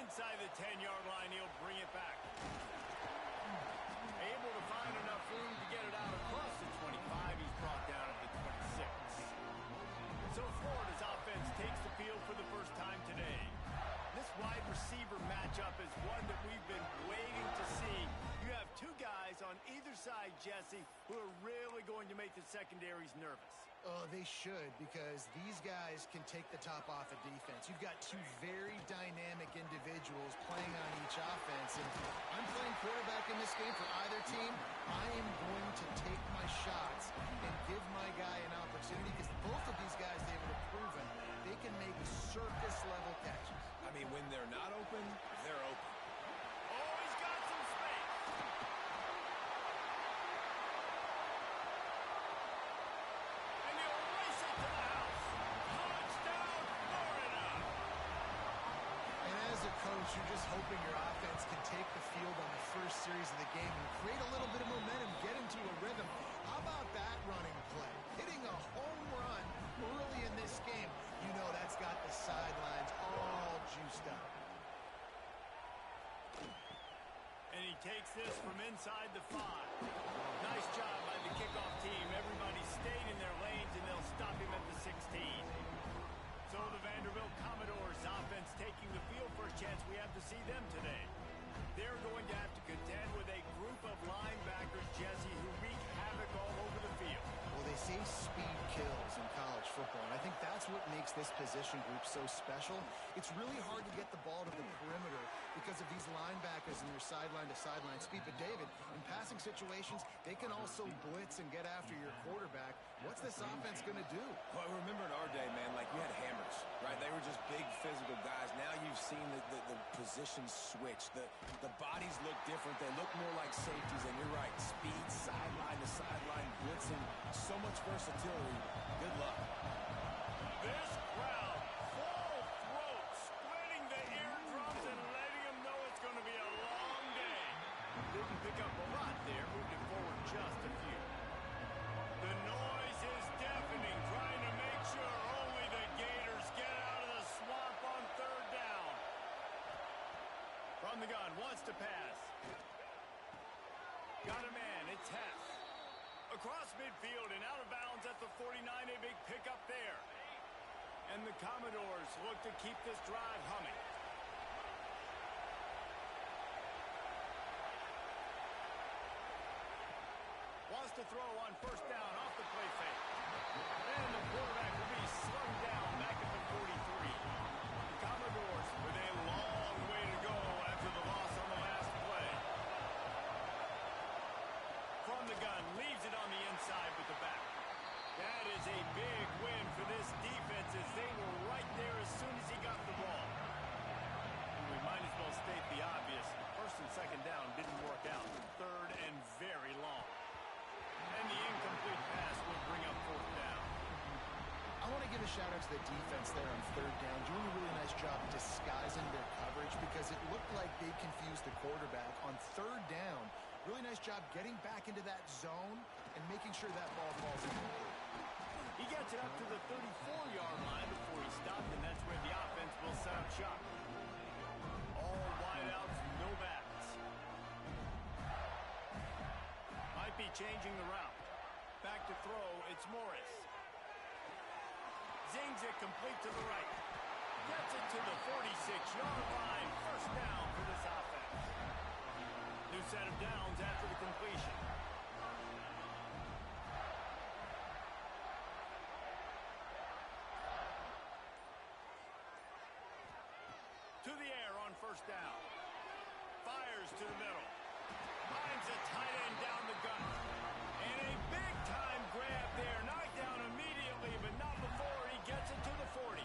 inside the 10-yard line, he'll bring it back. Able to find enough room to get it out across the 25. He's brought down at the 26. So Florida's offense takes the field for the first time today. This wide receiver matchup is one that we've been waiting to see. You have two guys on either side, Jesse, who are really going to make the secondaries nervous. Oh, they should, because these guys can take the top off of defense. You've got two very dynamic individuals playing on each offense, and I'm playing quarterback in this game for either team. I am going to take my shots and give my guy an opportunity, because both of these guys, David, have proven they can make circus-level catches. I mean, when they're not open, they're open. Oh, he's got some space. And he'll race it to the house. Touchdown, Florida. And as a coach, you're just hoping your offense can take the field on the first series of the game and create a little bit of momentum, get into a rhythm. How about that running play? Hitting a home run early in this game. You know that's got the sidelines all juiced up. And he takes this from inside the 5. Nice job by the kickoff team. Everybody stayed in their lanes, and they'll stop him at the 16. So the Vanderbilt Commodores offense taking the field for a chance. We have to see them today. They're going to have to contend with a group of linebackers, Jesse, who wreak havoc all over the field. Well, they say speed kills in college football, and I think that's what makes this position group so special. It's really hard to get the ball to the perimeter because of these linebackers and their sideline-to-sideline speed. But, David, in passing situations, they can also blitz and get after your quarterback. What's this offense going to do? Well, remember in our day, man, like you had hammers, right? They were just big physical guys. Now you've seen the positions switch. The bodies look different. They look more like safeties, and you're right. Speed, sideline to sideline, blitzing, so much versatility. Good luck. This crowd, full throat, splitting the eardrums and letting them know it's going to be a long day. Didn't pick up a lot there, moved it forward just a few. The noise is deafening, trying to make sure only the Gators get out of the swamp on third down. From the gun, wants to pass. Got a man, it's Hess. Across midfield and out of bounds at the 49, a big pickup there. And the Commodores look to keep this drive humming. Wants to throw on first down off the play fake. And the quarterback will be slung down back at the 43. The Commodores with a long way to go after the loss on the last play. From the gun, leaves it on the inside with the back. That is a big win for this defense as they were right there as soon as he got the ball. And we might as well state the obvious. First and second down didn't work out. Third and very long. And the incomplete pass will bring up fourth down. I want to give a shout-out to the defense there on third down, doing a really nice job disguising their coverage because it looked like they confused the quarterback on third down. Really nice job getting back into that zone and making sure that ball falls in. He gets it up to the 34-yard line before he stopped, and that's where the offense will set up shop. All wideouts, no backs. Might be changing the route. Back to throw, it's Morris. Zings it complete to the right. Gets it to the 46-yard line. First down for this offense. New set of downs after the completion. To the air on first down. Fires to the middle. Finds a tight end down the gut. And a big-time grab there. Knocked down immediately, but not before he gets it to the 40.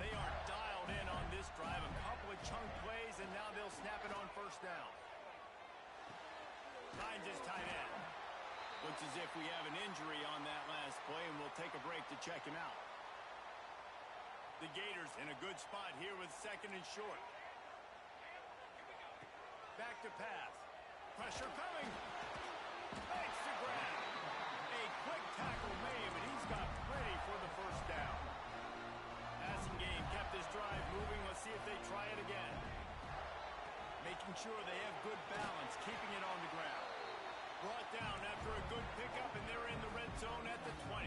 They are dialed in on this drive. A couple of chunk plays, and now they'll snap it on first down. Finds his tight end. Looks as if we have an injury on that last play, and we'll take a break to check him out. The Gators in a good spot here with second and short. Back to pass. Pressure coming. Makes the grab. A quick tackle made, but he's got plenty for the first down. passing game kept this drive moving. Let's see if they try it again. Making sure they have good balance, keeping it on the ground. Brought down after a good pickup, and they're in the red zone at the 20.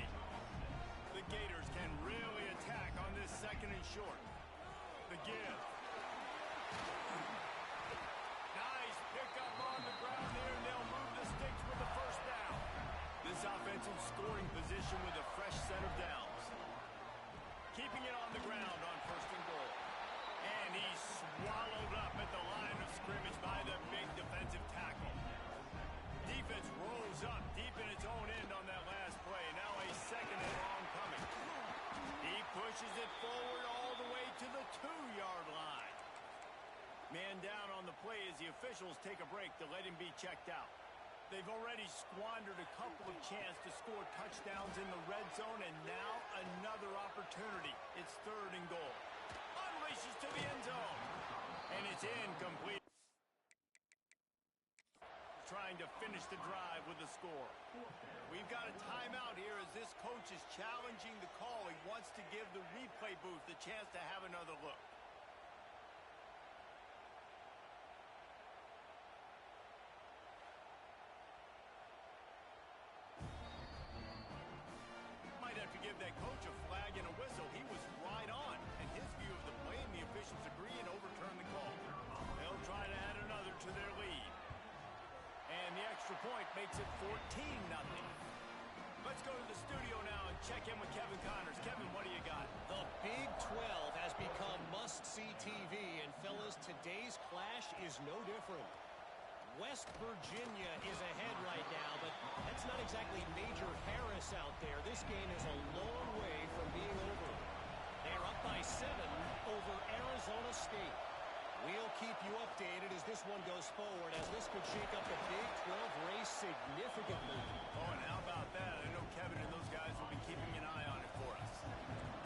The Gators can really attack on this second and short. The give. Nice pickup on the ground there, and they'll move the sticks with the first down. This offensive scoring position with a fresh set of downs. Keeping it on the ground on first and goal. And he's swallowed up at the line of scrimmage by the big defensive tackle. Defense rolls up deep in its own end on that last play. Now a second and long coming. He pushes it forward all the way to the 2-yard line. Man down on the play as the officials take a break to let him be checked out. They've already squandered a couple of chances to score touchdowns in the red zone, and now another opportunity. It's third and goal. Unleashes to the end zone. And it's incomplete. Trying to finish the drive with a score. We've got a timeout here as this coach is challenging the call. He wants to give the replay booth the chance to have another look. Might have to give that coach a flag and a whistle. He was right on, and his view of the play, and the officials agree and overturn the call. They'll try to add another to their lead. And the extra point makes it 14-0. Let's go to the studio now and check in with Kevin Connors. Kevin, what do you got? The Big 12 has become must-see TV, and fellas, today's clash is no different. West Virginia is ahead right now, but that's not exactly Major Harris out there. This game is a long way from being over. They're up by 7 over Arizona State. We'll keep you updated as this one goes forward, as this could shake up the Big 12 race significantly. Oh, and how about that? I know Kevin and those guys will be keeping an eye on it for us.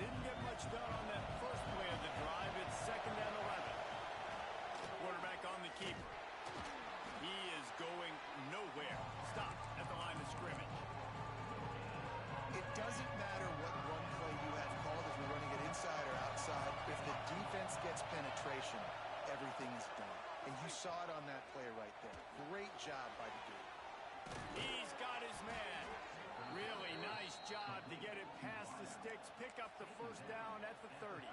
Didn't get much done on that first play of the drive. It's second and 11. Quarterback on the keeper. He is going nowhere. Stopped at the line of scrimmage. It doesn't matter what run play you have called, if you're running it inside or outside. If the defense gets penetration, everything is done. And you saw it on that play right there. Great job by the dude. He's got his man. Really nice job to get it past the sticks, pick up the first down at the 30.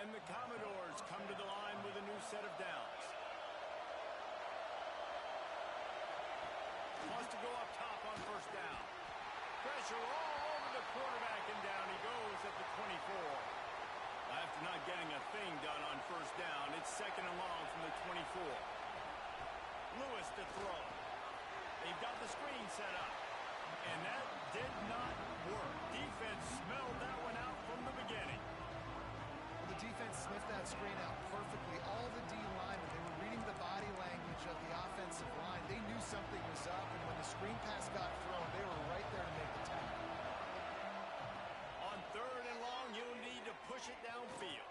And the Commodores come to the line with a new set of downs. Wants to go up top on first down. Pressure all over the quarterback, and down he goes at the 24. After not getting a thing done on first down, it's second and long from the 24. Lewis to throw. They've got the screen set up, and that did not work. Defense smelled that one out from the beginning. Well, the defense sniffed that screen out perfectly. All the D linemen, they were reading the body language of the offensive line. They knew something was up, and when the screen pass got thrown, they were right there to make the tackle. On third and long, he'll need to push it downfield.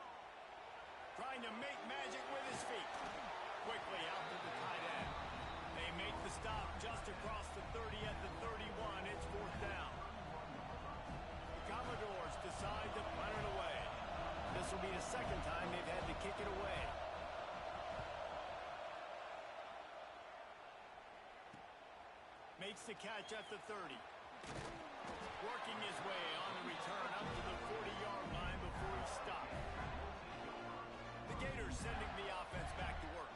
Trying to make magic with his feet. Quickly out to the tight end. They make the stop just across the 30 at the 31. It's fourth down. The Commodores decide to punt it away. This will be the second time they've had to kick it away. Makes the catch at the 30. Working his way on the return up to the 40-yard line before he stopped. The Gators sending the offense back to work.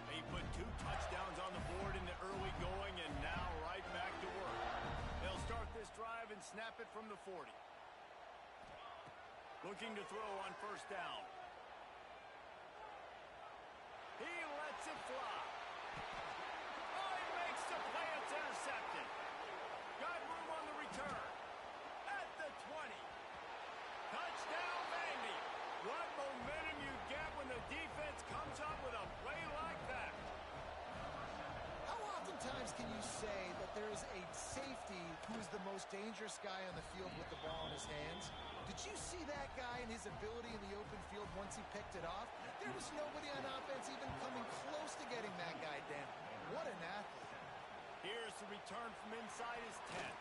They put 2 touchdowns on the board in the early going, and now right back to work. They'll start this drive and snap it from the 40. Looking to throw on first down. He lets it fly. Oh, he makes the play. It's intercepted. Got room on the return. At the 20. Touchdown, Vandy. What momentum you get when the defense comes up with a play like that. How oftentimes can you say that there is a safety who is the most dangerous guy on the field with the ball in his hands? Did you see that guy and his ability in the open field once he picked it off? There was nobody on offense even coming close to getting that guy down. What an athlete. Here's the return from inside his 10.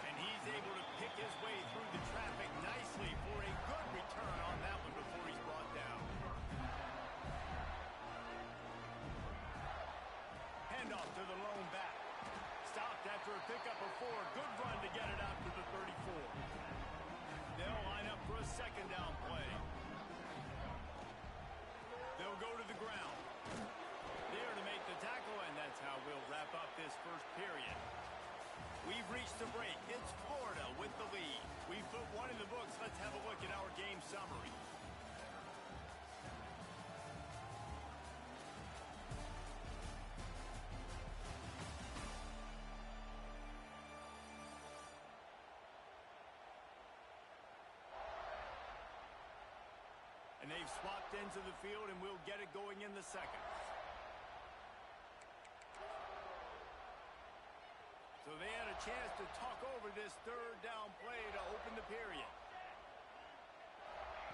And he's able to pick his way through the traffic. Nice handoff to the lone back. Stopped after a pickup of 4. Good run to get it out to the 34. They'll line up for a second down play. They'll go to the ground. There to make the tackle, and that's how we'll wrap up this first period. We've reached the break. It's Florida with the lead. We've put one in the books. Let's have a look at our game summary. And they've swapped ends of the field, and we'll get it going in the second. So they had a chance to talk over this third down play to open the period.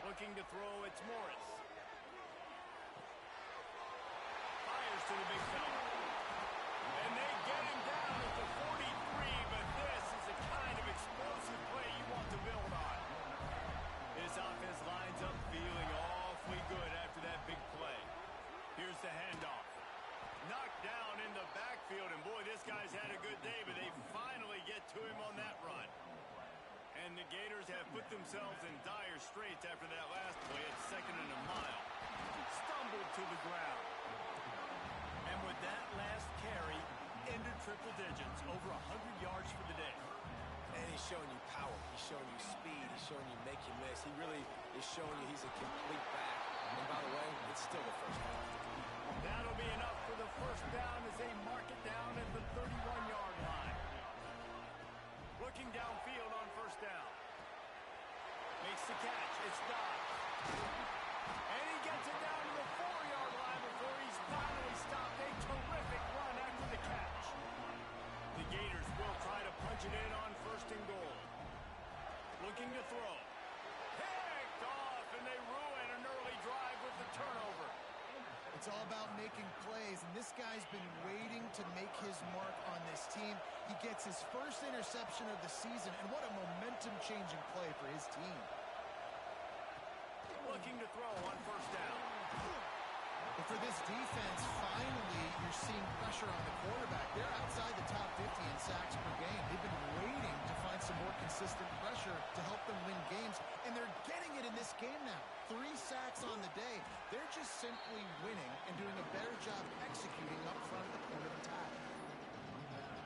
Looking to throw, it's Morris. Fires to the big fella. And they get him down at the 43, but this is the kind of explosive play you want to build on. This offense lines up feeling awfully good after that big play. Here's the handoff. Knocked down in the backfield, and boy, this guy's had a good day, but they finally get to him on that run. And the Gators have put themselves in dire straits after that last play at 2nd and a mile. Stumbled to the ground. And with that last carry, into triple digits, over 100 yards for the day. And he's showing you power. He's showing you speed. He's showing you make you miss. He really is showing you he's a complete back. And by the way, it's still the first down. That'll be enough for the first down as they mark it down at the 31-yard line. Looking downfield on first down. Makes the catch. It's Dobbs. And he gets it down to the 4-yard line before he's finally stopped. A terrific run after the catch. The Gators will try to punch it in on 1st and goal. Looking to throw. Picked off, and they ruin an early drive with the turnover. It's all about making plays, and this guy's been waiting to make his mark on this team. He gets his first interception of the season, and what a momentum-changing play for his team. Looking to throw on first down. But for this defense, finally, you're seeing pressure on the quarterback. They're outside the top 50 in sacks per game. They've been waiting to find some more consistent pressure to help them win games, and they're getting it in this game now. 3 sacks on the day. They're just simply winning and doing a better job executing up front at the point of attack.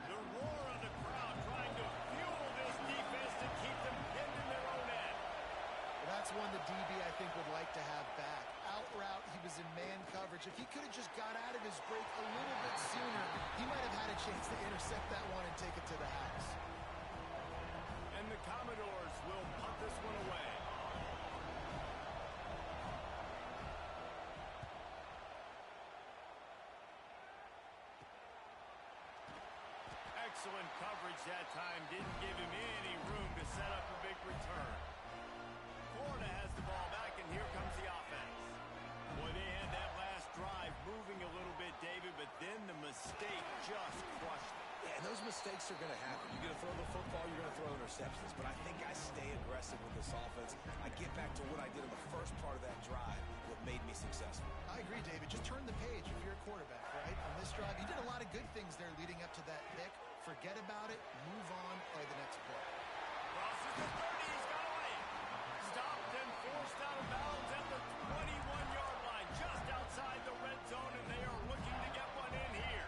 The roar of the crowd trying to fuel this defense to keep them pinned in their own end. Well, that's one the DB, I think, would like to have back. Out route, he was in man coverage. If he could have just got out of his break a little bit sooner, he might have had a chance to intercept that one and take it to the house. And the Commodores will punt this one away. Excellent coverage that time. Didn't give him any room to set up a big return. Florida has the ball back, and here comes the offense. Boy, they had that last drive moving a little bit, David, but then the mistake just crushed them. Yeah, and those mistakes are going to happen. You're going to throw the football, you're going to throw interceptions. But I think I stay aggressive with this offense. I get back to what I did in the first part of that drive, what made me successful. I agree, David. Just turn the page if you're a quarterback, right? On this drive, you did a lot of good things there leading up to that pick. Forget about it, move on, play the next play. Crosses the 30, he's got away. Stopped and forced out of bounds at the 21-yard line, just outside the red zone, and they are looking to get one in here.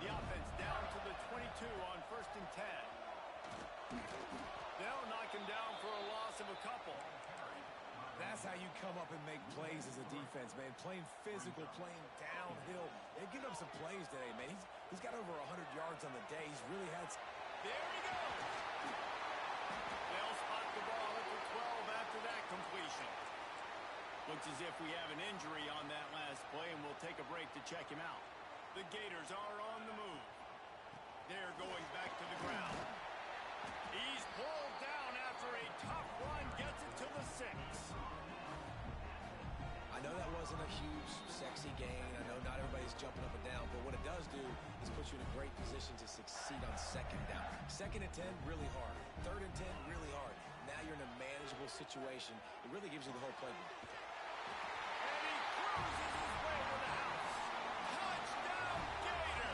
The offense down to the 22 on 1st and 10. They'll knock him down for a loss of a couple. That's how you come up and make plays as a defense, man. Playing physical, playing downhill. They've given up some plays today, man. He's got over 100 yards on the day. He's really had some... There he goes. They'll spot the ball at the 12 after that completion. Looks as if we have an injury on that last play, and we'll take a break to check him out. The Gators are on the move. They're going back to the ground. He's pulled down after a tough run, gets it to the 6. I know that wasn't a huge, sexy gain. I know not everybody's jumping up and down, but what it does do is put you in a great position to succeed on 2nd down. 2nd and 10, really hard. 3rd and 10, really hard. Now you're in a manageable situation. It really gives you the whole playbook. And he cruises his way to the house. Touchdown, Gators!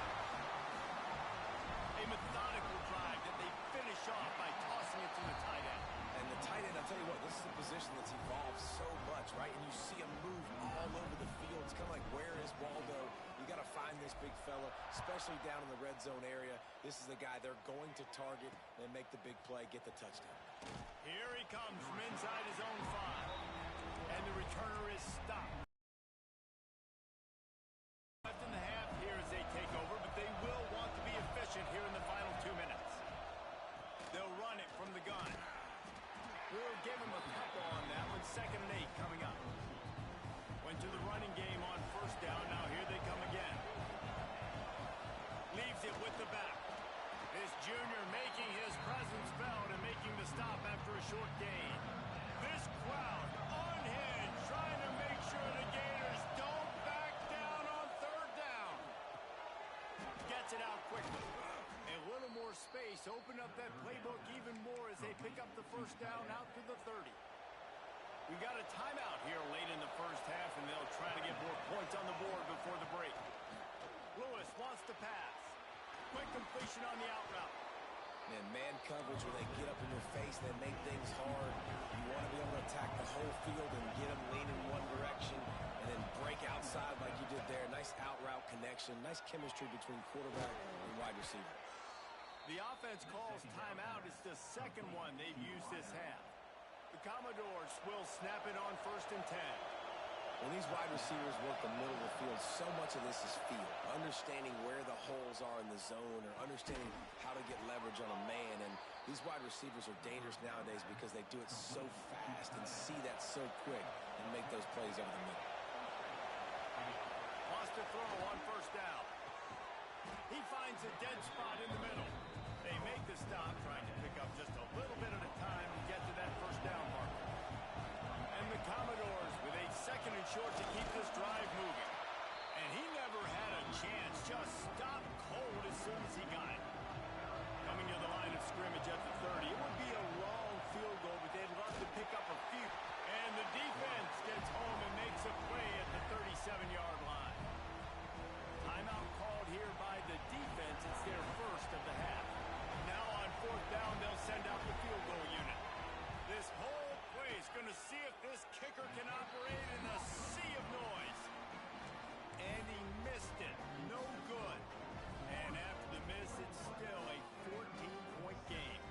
especially down in the red zone area. This is the guy they're going to target and make the big play, get the touchdown. Here he comes from inside his own 5. And the returner is stopped. Left in the half here as they take over, but they will want to be efficient here in the final 2 minutes. They'll run it from the gun. We'll give him a couple on that one. 2nd and 8 coming up. Went to the running game on 1st down. Now here they come again. Leaves it with the back. This junior making his presence felt and making the stop after a short gain. This crowd unhinged, trying to make sure the Gators don't back down on 3rd down. Gets it out quickly. A little more space. Open up that playbook even more as they pick up the 1st down out to the 30. We got a timeout here late in the 1st half, and they'll try to get more points on the board before the break. Lewis wants to pass. Quick completion on the out route. Man coverage, where they get up in your face, they make things hard. You want to be able to attack the whole field and get them leaning one direction and then break outside like you did there. Nice out route connection, nice chemistry between quarterback and wide receiver. The offense calls timeout. It's the 2nd one they've used this half. The Commodores will snap it on 1st and 10. When these wide receivers work the middle of the field, so much of this is feel. Understanding where the holes are in the zone or understanding how to get leverage on a man. And these wide receivers are dangerous nowadays because they do it so fast and see that so quick and make those plays over the middle. Wants to throw on 1st down. He finds a dead spot in the middle. They make the stop, trying to pick up just a little bit at a time to get to that 1st down marker. And the Commodores with a 2nd and short to keep this drive moving. And he never had a chance, just stopped cold as soon as he got it. Coming to the line of scrimmage at the 30. It would be a long field goal, but they'd love to pick up a few. And the defense gets home and makes a play at the 37-yard line. Timeout called here by the defense. It's their 1st of the half. Now on 4th down, they'll send out the field goal unit. This whole play is going to see if this kicker can operate in a sea of noise. And he missed it. No good. And after the miss, it's still a 14-point game.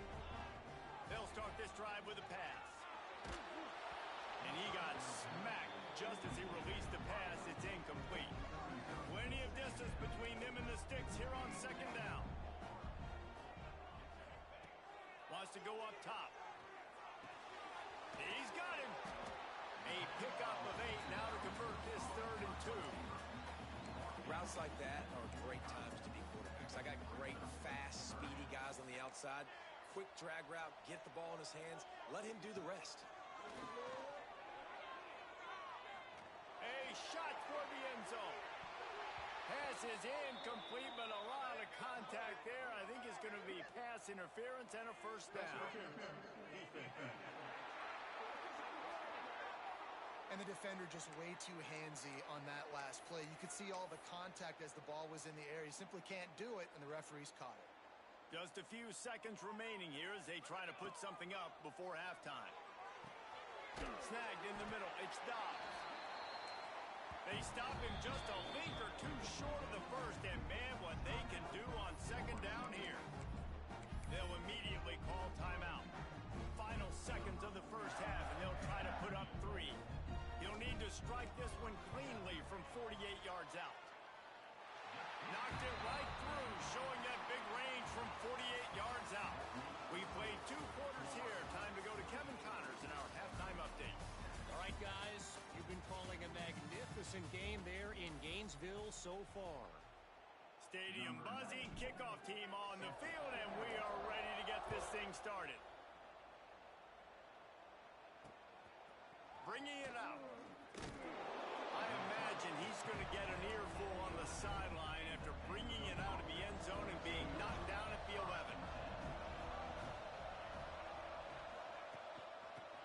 They'll start this drive with a pass. And he got smacked just as he released the pass. It's incomplete. Plenty of distance between them and the sticks here on 2nd down. Wants to go up top. He's got him. A pickup of 8 now to convert this 3rd and 2. Routes like that are great times to be quarterbacks. I got great, fast, speedy guys on the outside. Quick drag route, get the ball in his hands, let him do the rest. A shot for the end zone. Pass is incomplete, but a lot of contact there. I think it's going to be pass interference and a 1st down. And the defender just way too handsy on that last play. You could see all the contact as the ball was in the air. He simply can't do it, and the referees caught it. Just a few seconds remaining here as they try to put something up before halftime. Snagged in the middle. It's Dobbs. They stop him just a link or two short of the 1st, and man, what they can do on 2nd down here. They'll immediately call timeout. Final seconds of the 1st half, and they'll try to put up 3. He'll need to strike this one cleanly from 48 yards out. Knocked it right through, showing that big range from 48 yards out. We played 2 quarters here. Time to go to Kevin Connors in our halftime update. All right, guys, you've been calling a magnificent game there in Gainesville so far. Stadium buzzing, kickoff team on the field, and we are ready to get this thing started. Bringing it out. I imagine he's going to get an earful on the sideline after bringing it out of the end zone and being knocked down at the 11.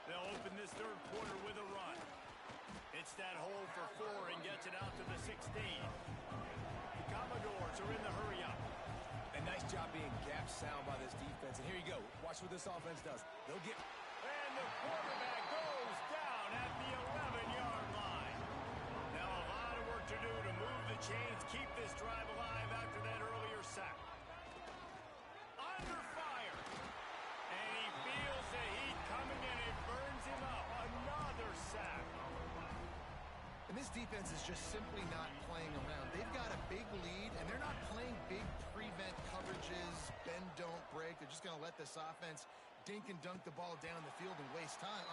They'll open this 3rd quarter with a run. It's that hole for 4 and gets it out to the 16. The Commodores are in the hurry-up. A nice job being gap sound by this defense. And here you go. Watch what this offense does. They'll get... And the quarterback goes down at the 11-yard line. Now a lot of work to do to move the chains, keep this drive alive after that defense is just simply not playing around. They've got a big lead, and they're not playing big prevent coverages, bend, don't break. They're just going to let this offense dink and dunk the ball down the field and waste time.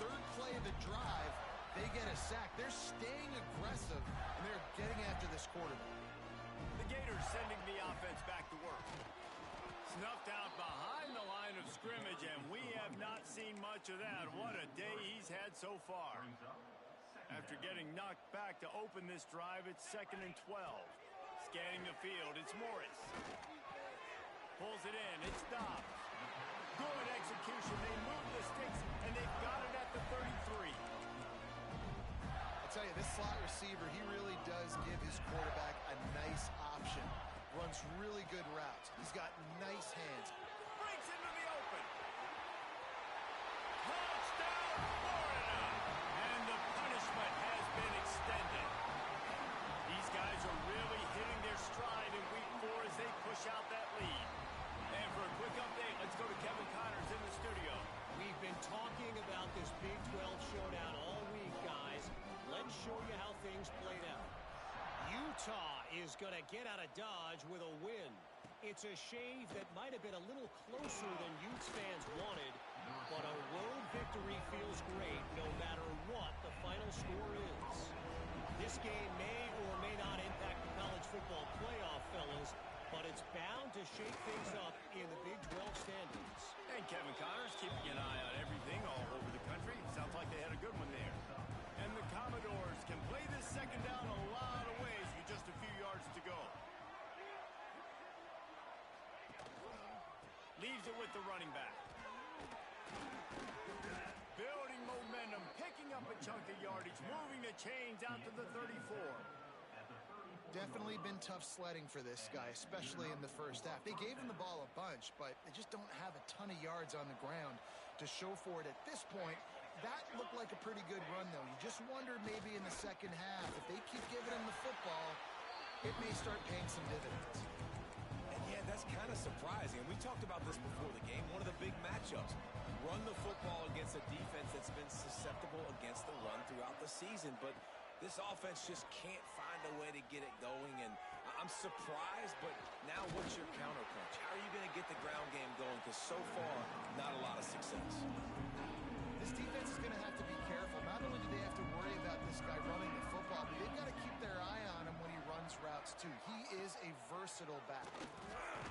Third play of the drive, they get a sack. They're staying aggressive, and they're getting after this quarterback. The Gators sending the offense back to work. Snuffed out behind the line of scrimmage, and we have not seen much of that. What a day he's had so far. After getting knocked back to open this drive, it's 2nd and 12. Scanning the field, it's Morris. Pulls it in, it's Dobbs. Good execution. They move the sticks, and they've got it at the 33. I'll tell you, this slot receiver, he really does give his quarterback a nice option. Runs really good routes. He's got nice hands. Breaks into the open. Touchdown, Florida! And the punishment has been extended. These guys are really hitting their stride in week 4 as they push out that lead. And for a quick update, let's go to Kevin Connors in the studio. We've been talking about this Big 12 showdown all week, guys. Let's show you how things played out. Utah is going to get out of Dodge with a win. It's a shave that might have been a little closer than Utes fans wanted, but a road victory feels great no matter what the final score is. This game may or may not impact the college football playoff, fellas, but it's bound to shake things up in the Big 12 standings. And Kevin Connors keeping an eye on everything all over the country. Sounds like they had a good one there. And the Commodores can play this second down a lot of ways with just a few yards to go. Leaves it with the running back. Building momentum, picking up a chunk of yardage, moving the chains out to the 34. Definitely been tough sledding for this guy, especially in the first half. They gave him the ball a bunch, but they just don't have a ton of yards on the ground to show for it at this point. That looked like a pretty good run, though. You just wondered maybe in the second half, if they keep giving him the football, it may start paying some dividends. And yeah, that's kind of surprising. And we talked about this before the game. One of the big matchups. Run the football against a defense that's been susceptible against the run throughout the season. But this offense just can't find a way to get it going. And I'm surprised, but now what's your counterpunch? How are you going to get the ground game going? Because so far, not a lot of success. This defense is going to have to be careful. Not only do they have to worry about this guy running the football, but they've got to keep their eye on him when he runs routes, too. He is a versatile back.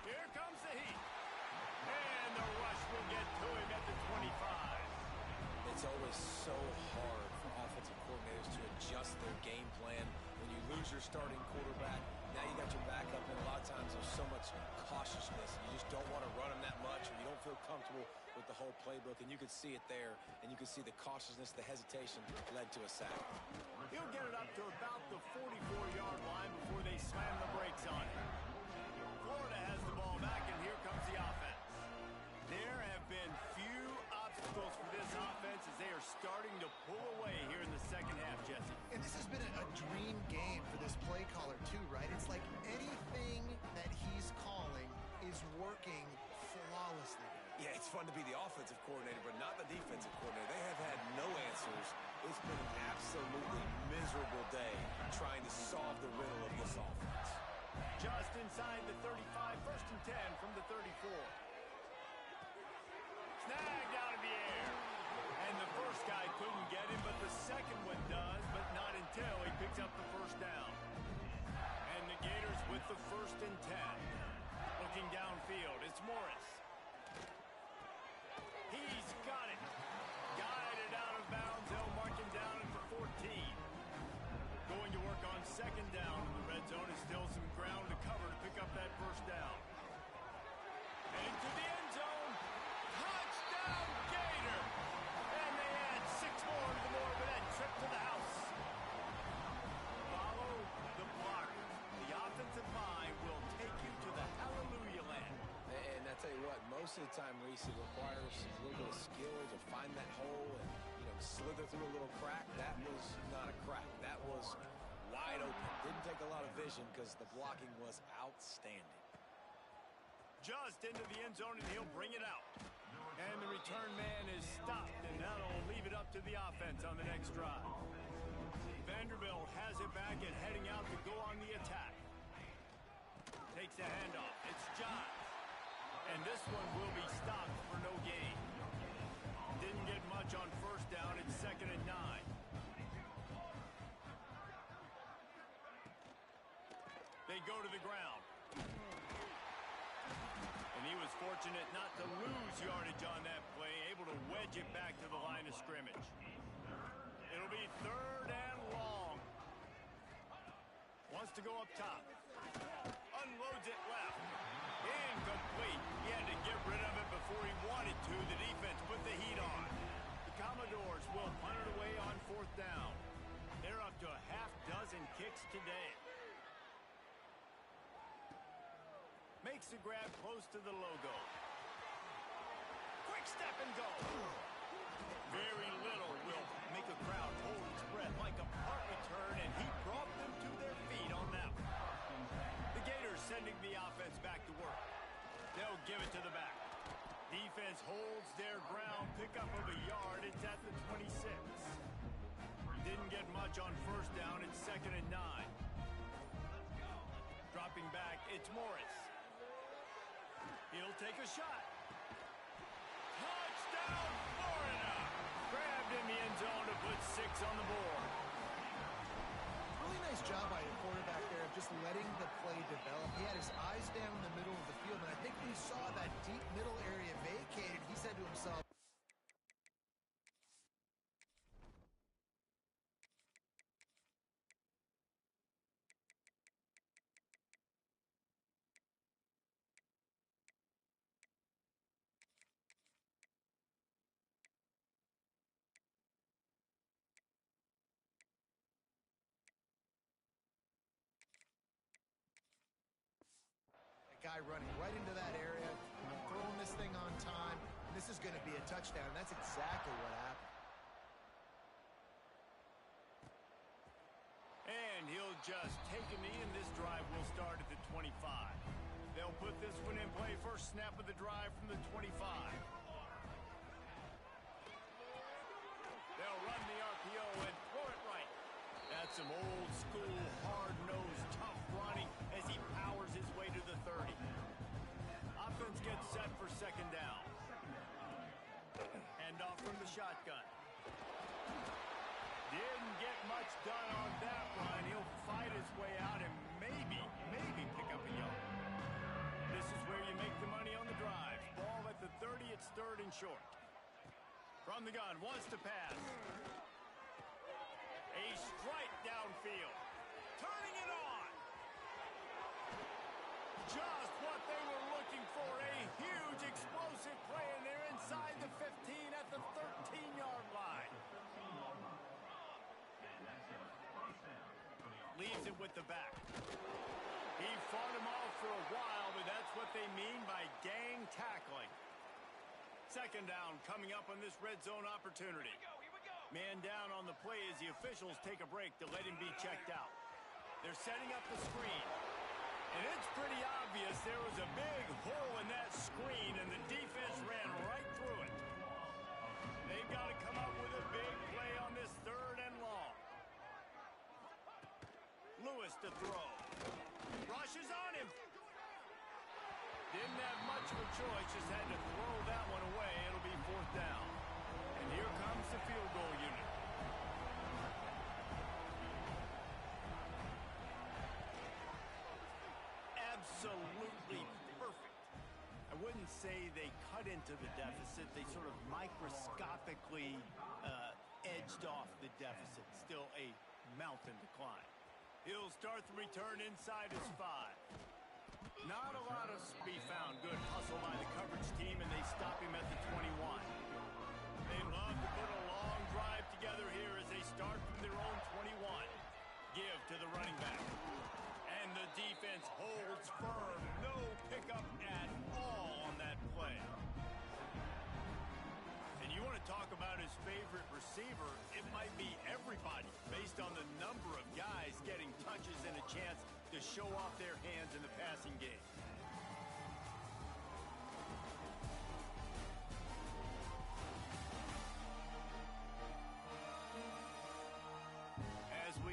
Here comes the heat. And the rush will get to him at the 25. It's always so hard for offensive coordinators to adjust their game plan when you lose your starting quarterback. Now you got your backup, and a lot of times there's so much cautiousness. You just don't want to run them that much, or you don't feel comfortable with the whole playbook, and you could see it there, and you could see the cautiousness, the hesitation led to a sack. He'll get it up to about the 44-yard line before they slam the brakes on it. Florida has the ball back, and here comes the offense. There have been few obstacles for this offense as they are starting to pull away here in the second half, Jesse. And this has been a dream game for this play caller, too, right? It's like anything that he's calling is working flawlessly. Yeah, it's fun to be the offensive coordinator, but not the defensive coordinator. They have had no answers. It's been an absolutely miserable day trying to solve the riddle of this offense. Just inside the 35, 1st and 10 from the 34. Snagged out of the air. And the first guy couldn't get him, but the second one does, but not until he picks up the first down. And the Gators with the 1st and 10. Looking downfield, it's Morris. He's got it. Guided out of bounds. They'll mark him down at the 14. Going to work on 2nd down in the red zone. Is still some ground to cover to pick up that first down. Into the end zone. Touchdown, Gator! And they add 6 more to the board with that trip to the house. Follow the blockers. The offensive line will take you to the hallelujah land. And I tell you what, most of the time, Reese, it requires a little bit of skill to find that hole and, slither through a little crack. That was not a crack. That was wide open. Didn't take a lot of vision because the blocking was outstanding. Just into the end zone, and he'll bring it out. And the return man is stopped, and that'll leave it up to the offense on the next drive. Vanderbilt has it back and heading out to go on the attack. Takes the handoff. It's Johns. And this one will be stopped for no gain. Didn't get much on first down. It's 2nd and 9. They go to the ground. And he was fortunate not to lose yardage on that play, able to wedge it back to the line of scrimmage. It'll be 3rd and long. Wants to go up top. Unloads it left. Incomplete. He had to get rid of it before he wanted to. The defense put the heat on. The Commodores will punt it away on 4th down. They're up to a half dozen kicks today. Makes the grab close to the logo. Quick step and go. Very little will make a crowd hold its breath like a punt return, and he brought them to their feet on that one. The Gators sending the offense back to work. They'll give it to the back. Defense holds their ground. Pickup of a yard. It's at the 26. Didn't get much on first down. It's 2nd and 9. Dropping back, it's Morris. He'll take a shot. Touchdown, Florida! Grabbed in the end zone to put 6 on the board. Really nice job by the quarterback there of just letting the play develop. He had his eyes down in the middle of the field, and I think when he saw that deep middle area vacated, he said to himself, guy running right into that area, throwing this thing on time. This is going to be a touchdown. That's exactly what happened. And he'll just take a knee, and this drive will start at the 25. They'll put this one in play. First snap of the drive from the 25. They'll run the RPO and throw it right. That's some old school, hard-nosed, tough running as he powers his way to the 30. Offense gets set for 2nd down. Handoff from the shotgun. Didn't get much done on that run. He'll fight his way out and maybe pick up a yard. This is where you make the money on the drive. Ball at the 30, it's 3rd and short. From the gun, wants to pass. A strike downfield. Turning it on. Just what they were looking for. A huge explosive play, and they're inside the 15 at the 13-yard line. Leaves it with the back. He fought him off for a while, but that's what they mean by gang tackling. 2nd down coming up on this red zone opportunity. Man down on the play as the officials take a break to let him be checked out. They're setting up the screen. And it's pretty obvious there was a big hole in that screen, and the defense ran right through it. They've got to come up with a big play on this 3rd and long. Lewis to throw. Rushes on him. Didn't have much of a choice, just had to throw that one away. It'll be 4th down. And here comes the field goal unit. Absolutely perfect. I wouldn't say they cut into the deficit. They sort of microscopically edged off the deficit. Still a mountain to climb. He'll start the return inside his 5. Not a lot of be found. Good hustle by the coverage team, and they stop him at the 21. They love to put a long drive together here as they start from their own 21. Give to the running back. And the defense holds firm. No pickup at all on that play. And you want to talk about his favorite receiver, it might be everybody based on the number of guys getting touches and a chance to show off their hands in the passing game. As we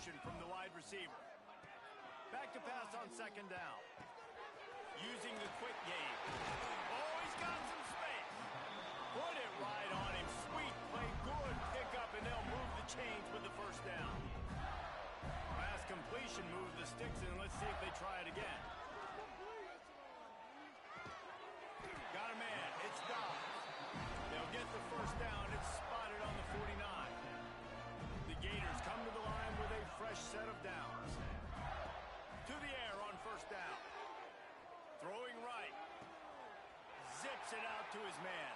motion from the wide receiver. Back to pass on second down. Using the quick game. Oh, he's got some space. Put it right on him. Sweet play, good pickup, and they'll move the chains with the first down. Pass completion, move the sticks, and let's see if they try it again. Got a man. It's Dobbs. They'll get the first down. It's spotted on the 49. The Gators come to the line with a fresh set of downs. To the air on first down. Throwing right. Zips it out to his man.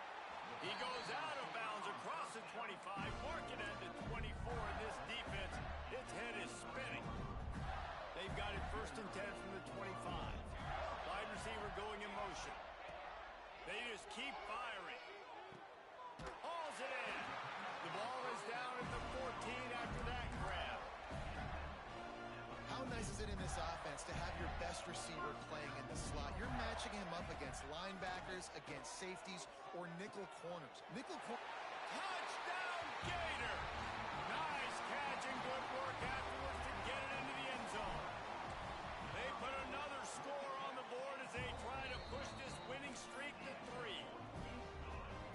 He goes out of bounds across the 25, marking at the 24. In this defense, its head is spinning. They've got it first and 10 from the 25. Wide receiver going in motion. They just keep firing. Hauls it in. The ball is down at the 14 after that grab. How nice is it in this offense to have your best receiver playing in the slot? You're matching him up against linebackers, against safeties, or nickel corners. Touchdown, Gator! Nice catch and good work afterwards to get it into the end zone. They put another score on the board as they try to push this winning streak to 3.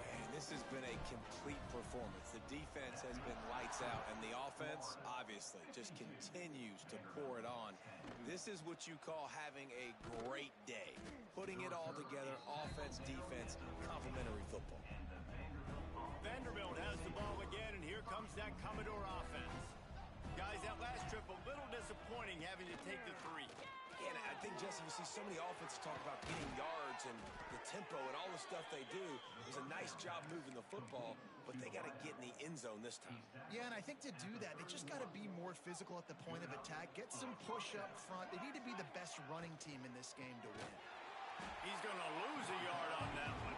Man, this has been a complete performance. The defense has been lights out, and the offense, obviously, just continues to pour it on. This is what you call having a great day. Putting it all together, offense, defense, complementary football. Vanderbilt has the ball again, and here comes that Commodore offense. Guys, that last trip, a little disappointing having to take the 3. And I think, Jesse, you see so many offenses talk about getting yards and the tempo and all the stuff they do. It was a nice job moving the football, but they got to get in the end zone this time. Yeah, and I think to do that, they just got to be more physical at the point of attack, get some push up front. They need to be the best running team in this game to win. He's going to lose a yard on that one.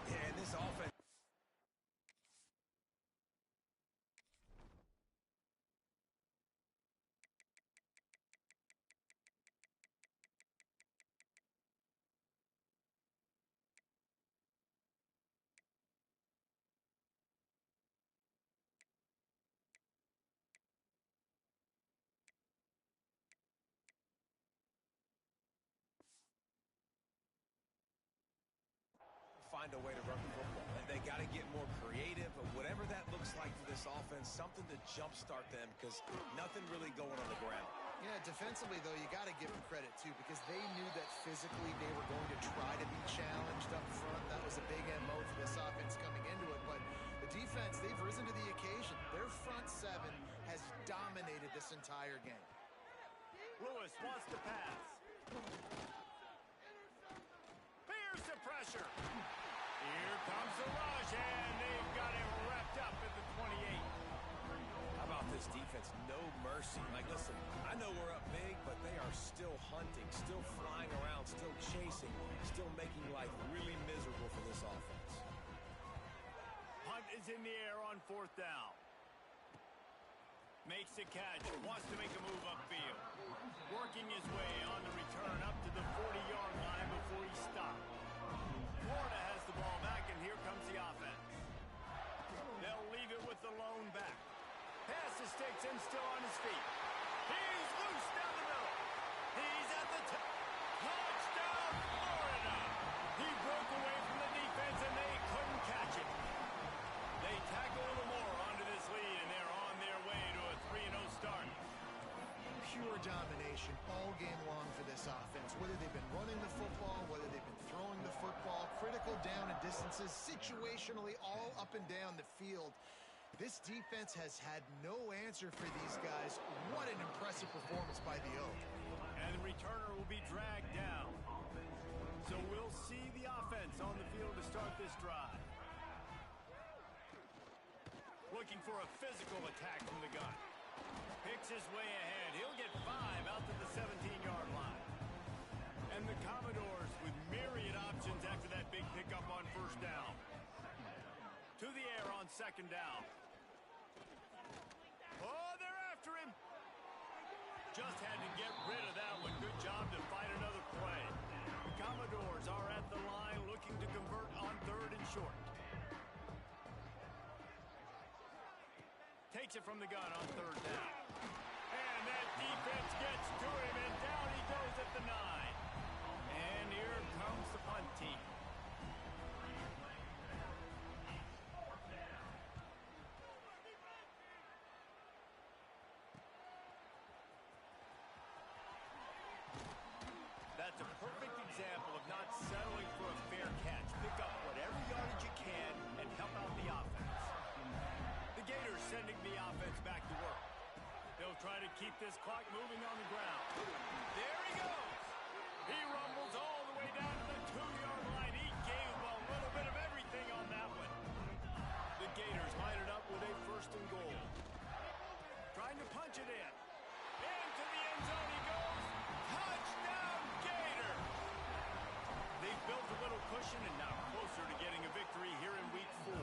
Yeah, and this offense. Find a way to run the football. And they got to get more creative, but whatever that looks like for this offense, something to jumpstart them because nothing really going on the ground. Yeah, defensively, though, you got to give them credit, too, because they knew that physically they were going to try to be challenged up front. That was a big MO for this offense coming into it, but the defense, they've risen to the occasion. Their front seven has dominated this entire game. Lewis wants to pass. Bears the pressure. Here comes the rush, and they've got him wrapped up at the 28. How about this defense? No mercy. Like, listen, I know we're up big, but they are still hunting, still flying around, still chasing, still making life really miserable for this offense. Hunt is in the air on fourth down. Makes the catch, wants to make a move upfield. Working his way on the return up to the 40-yard line before he stopped. Florida has the ball back, and here comes the offense. They'll leave it with the lone back. Pass the sticks and still on his feet. He's loose down the middle. He's at the touchdown, Florida. He broke away from the defense, and they couldn't catch it. They tackle a little more onto this lead, and they're on their way to a 3-0 start. Pure domination all game long for this offense. Whether they've been running the football, whether they've been throwing the football, critical down and distances, situationally all up and down the field. This defense has had no answer for these guys. What an impressive performance by the Oak. And the returner will be dragged down. So we'll see the offense on the field to start this drive. Looking for a physical attack from the gun. Picks his way ahead. He'll get 5 out to the 17-yard line. And the Commodores with myriad options after that big pickup on first down. To the air on second down. Oh, they're after him. Just had to get rid of that one. Good job to fight another play. The Commodores are at the line looking to convert on third and short. takes it from the gun on 3rd down. And that defense gets to him, and down he goes at the 9. And here comes the punt team. That's a perfect example of not settling for a fair catch. Pick up whatever yardage you can and help out the offense. The Gators sending the offense back to work. They'll try to keep this clock moving on the ground. There he goes. He rumbles all the way down to the 2-yard line. He gave a little bit of everything on that one. The Gators line it up with a 1st and goal. Trying to punch it in. Into the end zone he goes. Touchdown, Gator! They've built a little cushion and now closer to getting a victory here in week 4.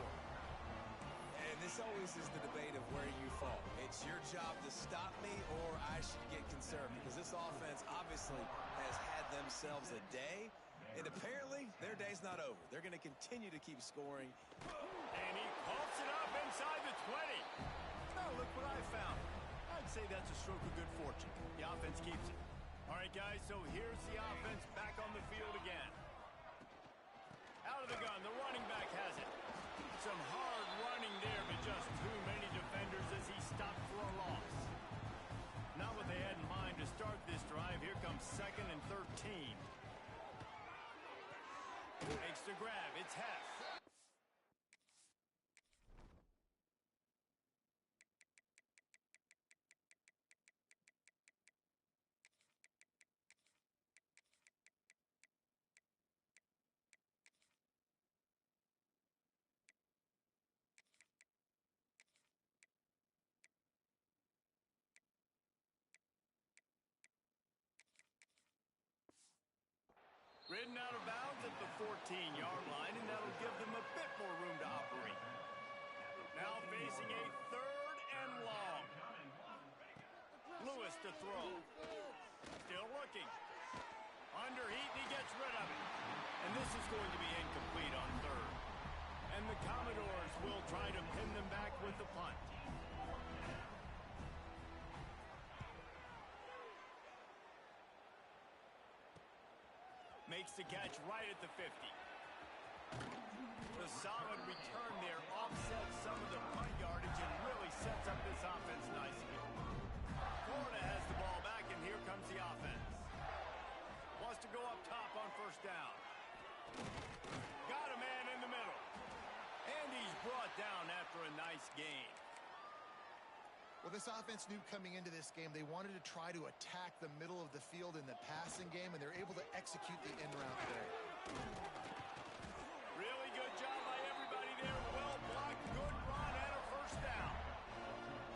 And this always is the debate of where you fall. It's your job to stop me or I should get concerned because this offense obviously has had themselves a day, and apparently their day's not over. They're going to continue to keep scoring. And he pumps it up inside the 20. Oh, look what I found. I'd say that's a stroke of good fortune. The offense keeps it. All right, guys, so here's the offense back on the field again. Out of the gun, the running back has it. Some hard running there, but just too many defenders as he stopped for a loss. Not what they had in mind to start this drive. Here comes 2nd and 13. Makes the grab. It's Hess. Ridden out of bounds at the 14-yard line, and that'll give them a bit more room to operate. Now facing a 3rd and long. Lewis to throw. Still looking. Under heat, and he gets rid of it. And this is going to be incomplete on 3rd. And the Commodores will try to pin them back with the punt. Makes the catch right at the 50. The solid return there offsets some of the punt yardage and really sets up this offense nicely. Florida has the ball back, and here comes the offense. Wants to go up top on 1st down. Got a man in the middle. And he's brought down after a nice gain. Well, this offense knew coming into this game they wanted to try to attack the middle of the field in the passing game, and they're able to execute the in route there. Really good job by everybody there. Well blocked, good run, and a 1st down.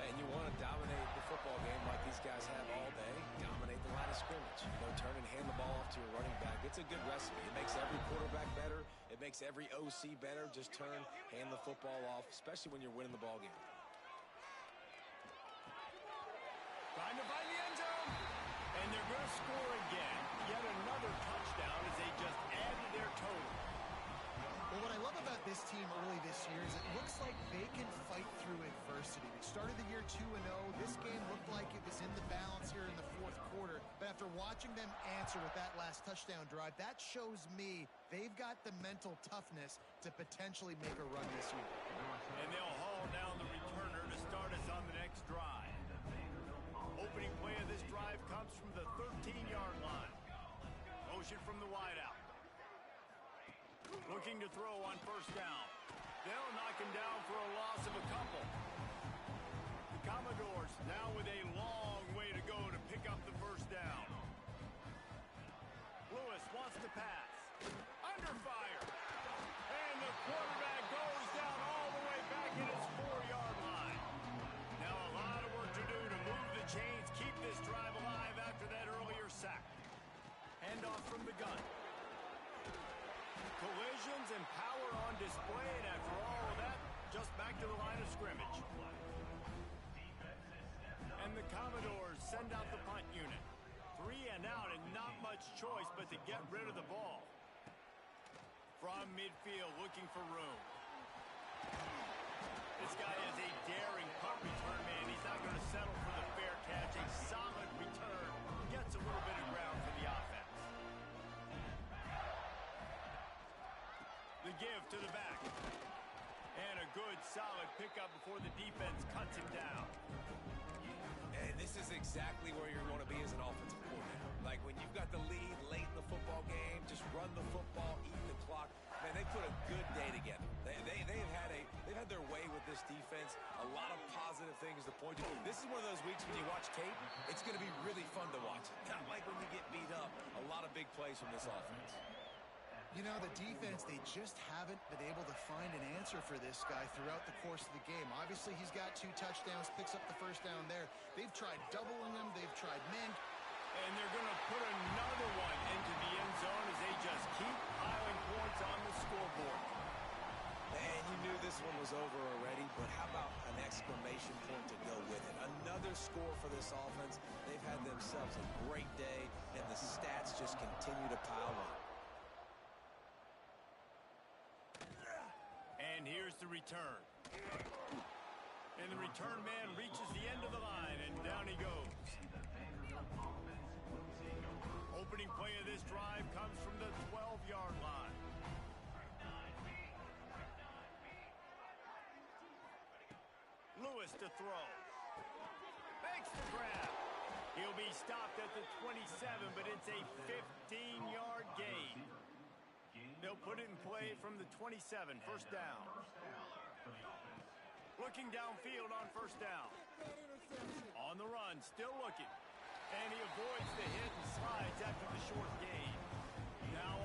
And you want to dominate the football game like these guys have all day. Dominate the line of scrimmage. You know, turn and hand the ball off to your running back. It's a good recipe. It makes every quarterback better. It makes every OC better. Just turn, hand the football off, especially when you're winning the ball game. Trying to find the end zone. And they're going to score again. Yet another touchdown as they just add to their total. Well, what I love about this team early this year is it looks like they can fight through adversity. They started the year 2-0. This game looked like it was in the balance here in the 4th quarter. But after watching them answer with that last touchdown drive, that shows me they've got the mental toughness to potentially make a run this year. And they'll haul down the returner to start us on the next drive. Opening play of this drive comes from the 13-yard line. Motion from the wideout. Looking to throw on 1st down. They'll knock him down for a loss of a couple. The Commodores now with a long way to go to pick up the 1st down. Lewis wants to pass. Under fire. And the quarterback goes down all the way back at his 4-yard line. Now a lot of work to do to move the chains, keep this drive alive after that earlier sack. Handoff from the gun. Collisions and power on display, and after all of that, just back to the line of scrimmage. And the Commodores send out the punt unit. 3 and out, and not much choice but to get rid of the ball. From midfield, looking for room. This guy is a daring punt return man. He's not going to settle for the fair catch. A solid return. Gets a little bit of ground for the offense. The give to the back. And a good, solid pickup before the defense cuts him down. And this is exactly where you want to be as an offensive coordinator. Like when you've got the lead late in the football game, just run the football, eat the clock. Man, they put a good day together. They've had their way with this defense. A lot of positive things to point to. This is one of those weeks when you watch tape, it's going to be really fun to watch. Not like when you get beat up. A lot of big plays from this offense. You know, the defense, they just haven't been able to find an answer for this guy throughout the course of the game. Obviously, he's got 2 touchdowns, picks up the first down there. They've tried doubling him. They've tried men. And they're going to put another one into the end zone as they just keep piling points on the scoreboard. And you knew this one was over already, but how about an exclamation point to go with it? Another score for this offense. They've had themselves a great day, and the stats just continue to pile up. And here's the return. And the return man reaches the end of the line, and down he goes. Opening play of this drive comes from the 12-yard line. Lewis to throw. Makes the grab. He'll be stopped at the 27, but it's a 15-yard gain. They'll put it in play from the 27, first down. Looking downfield on first down. On the run, still looking. And he avoids the hit and slides after the short gain. Now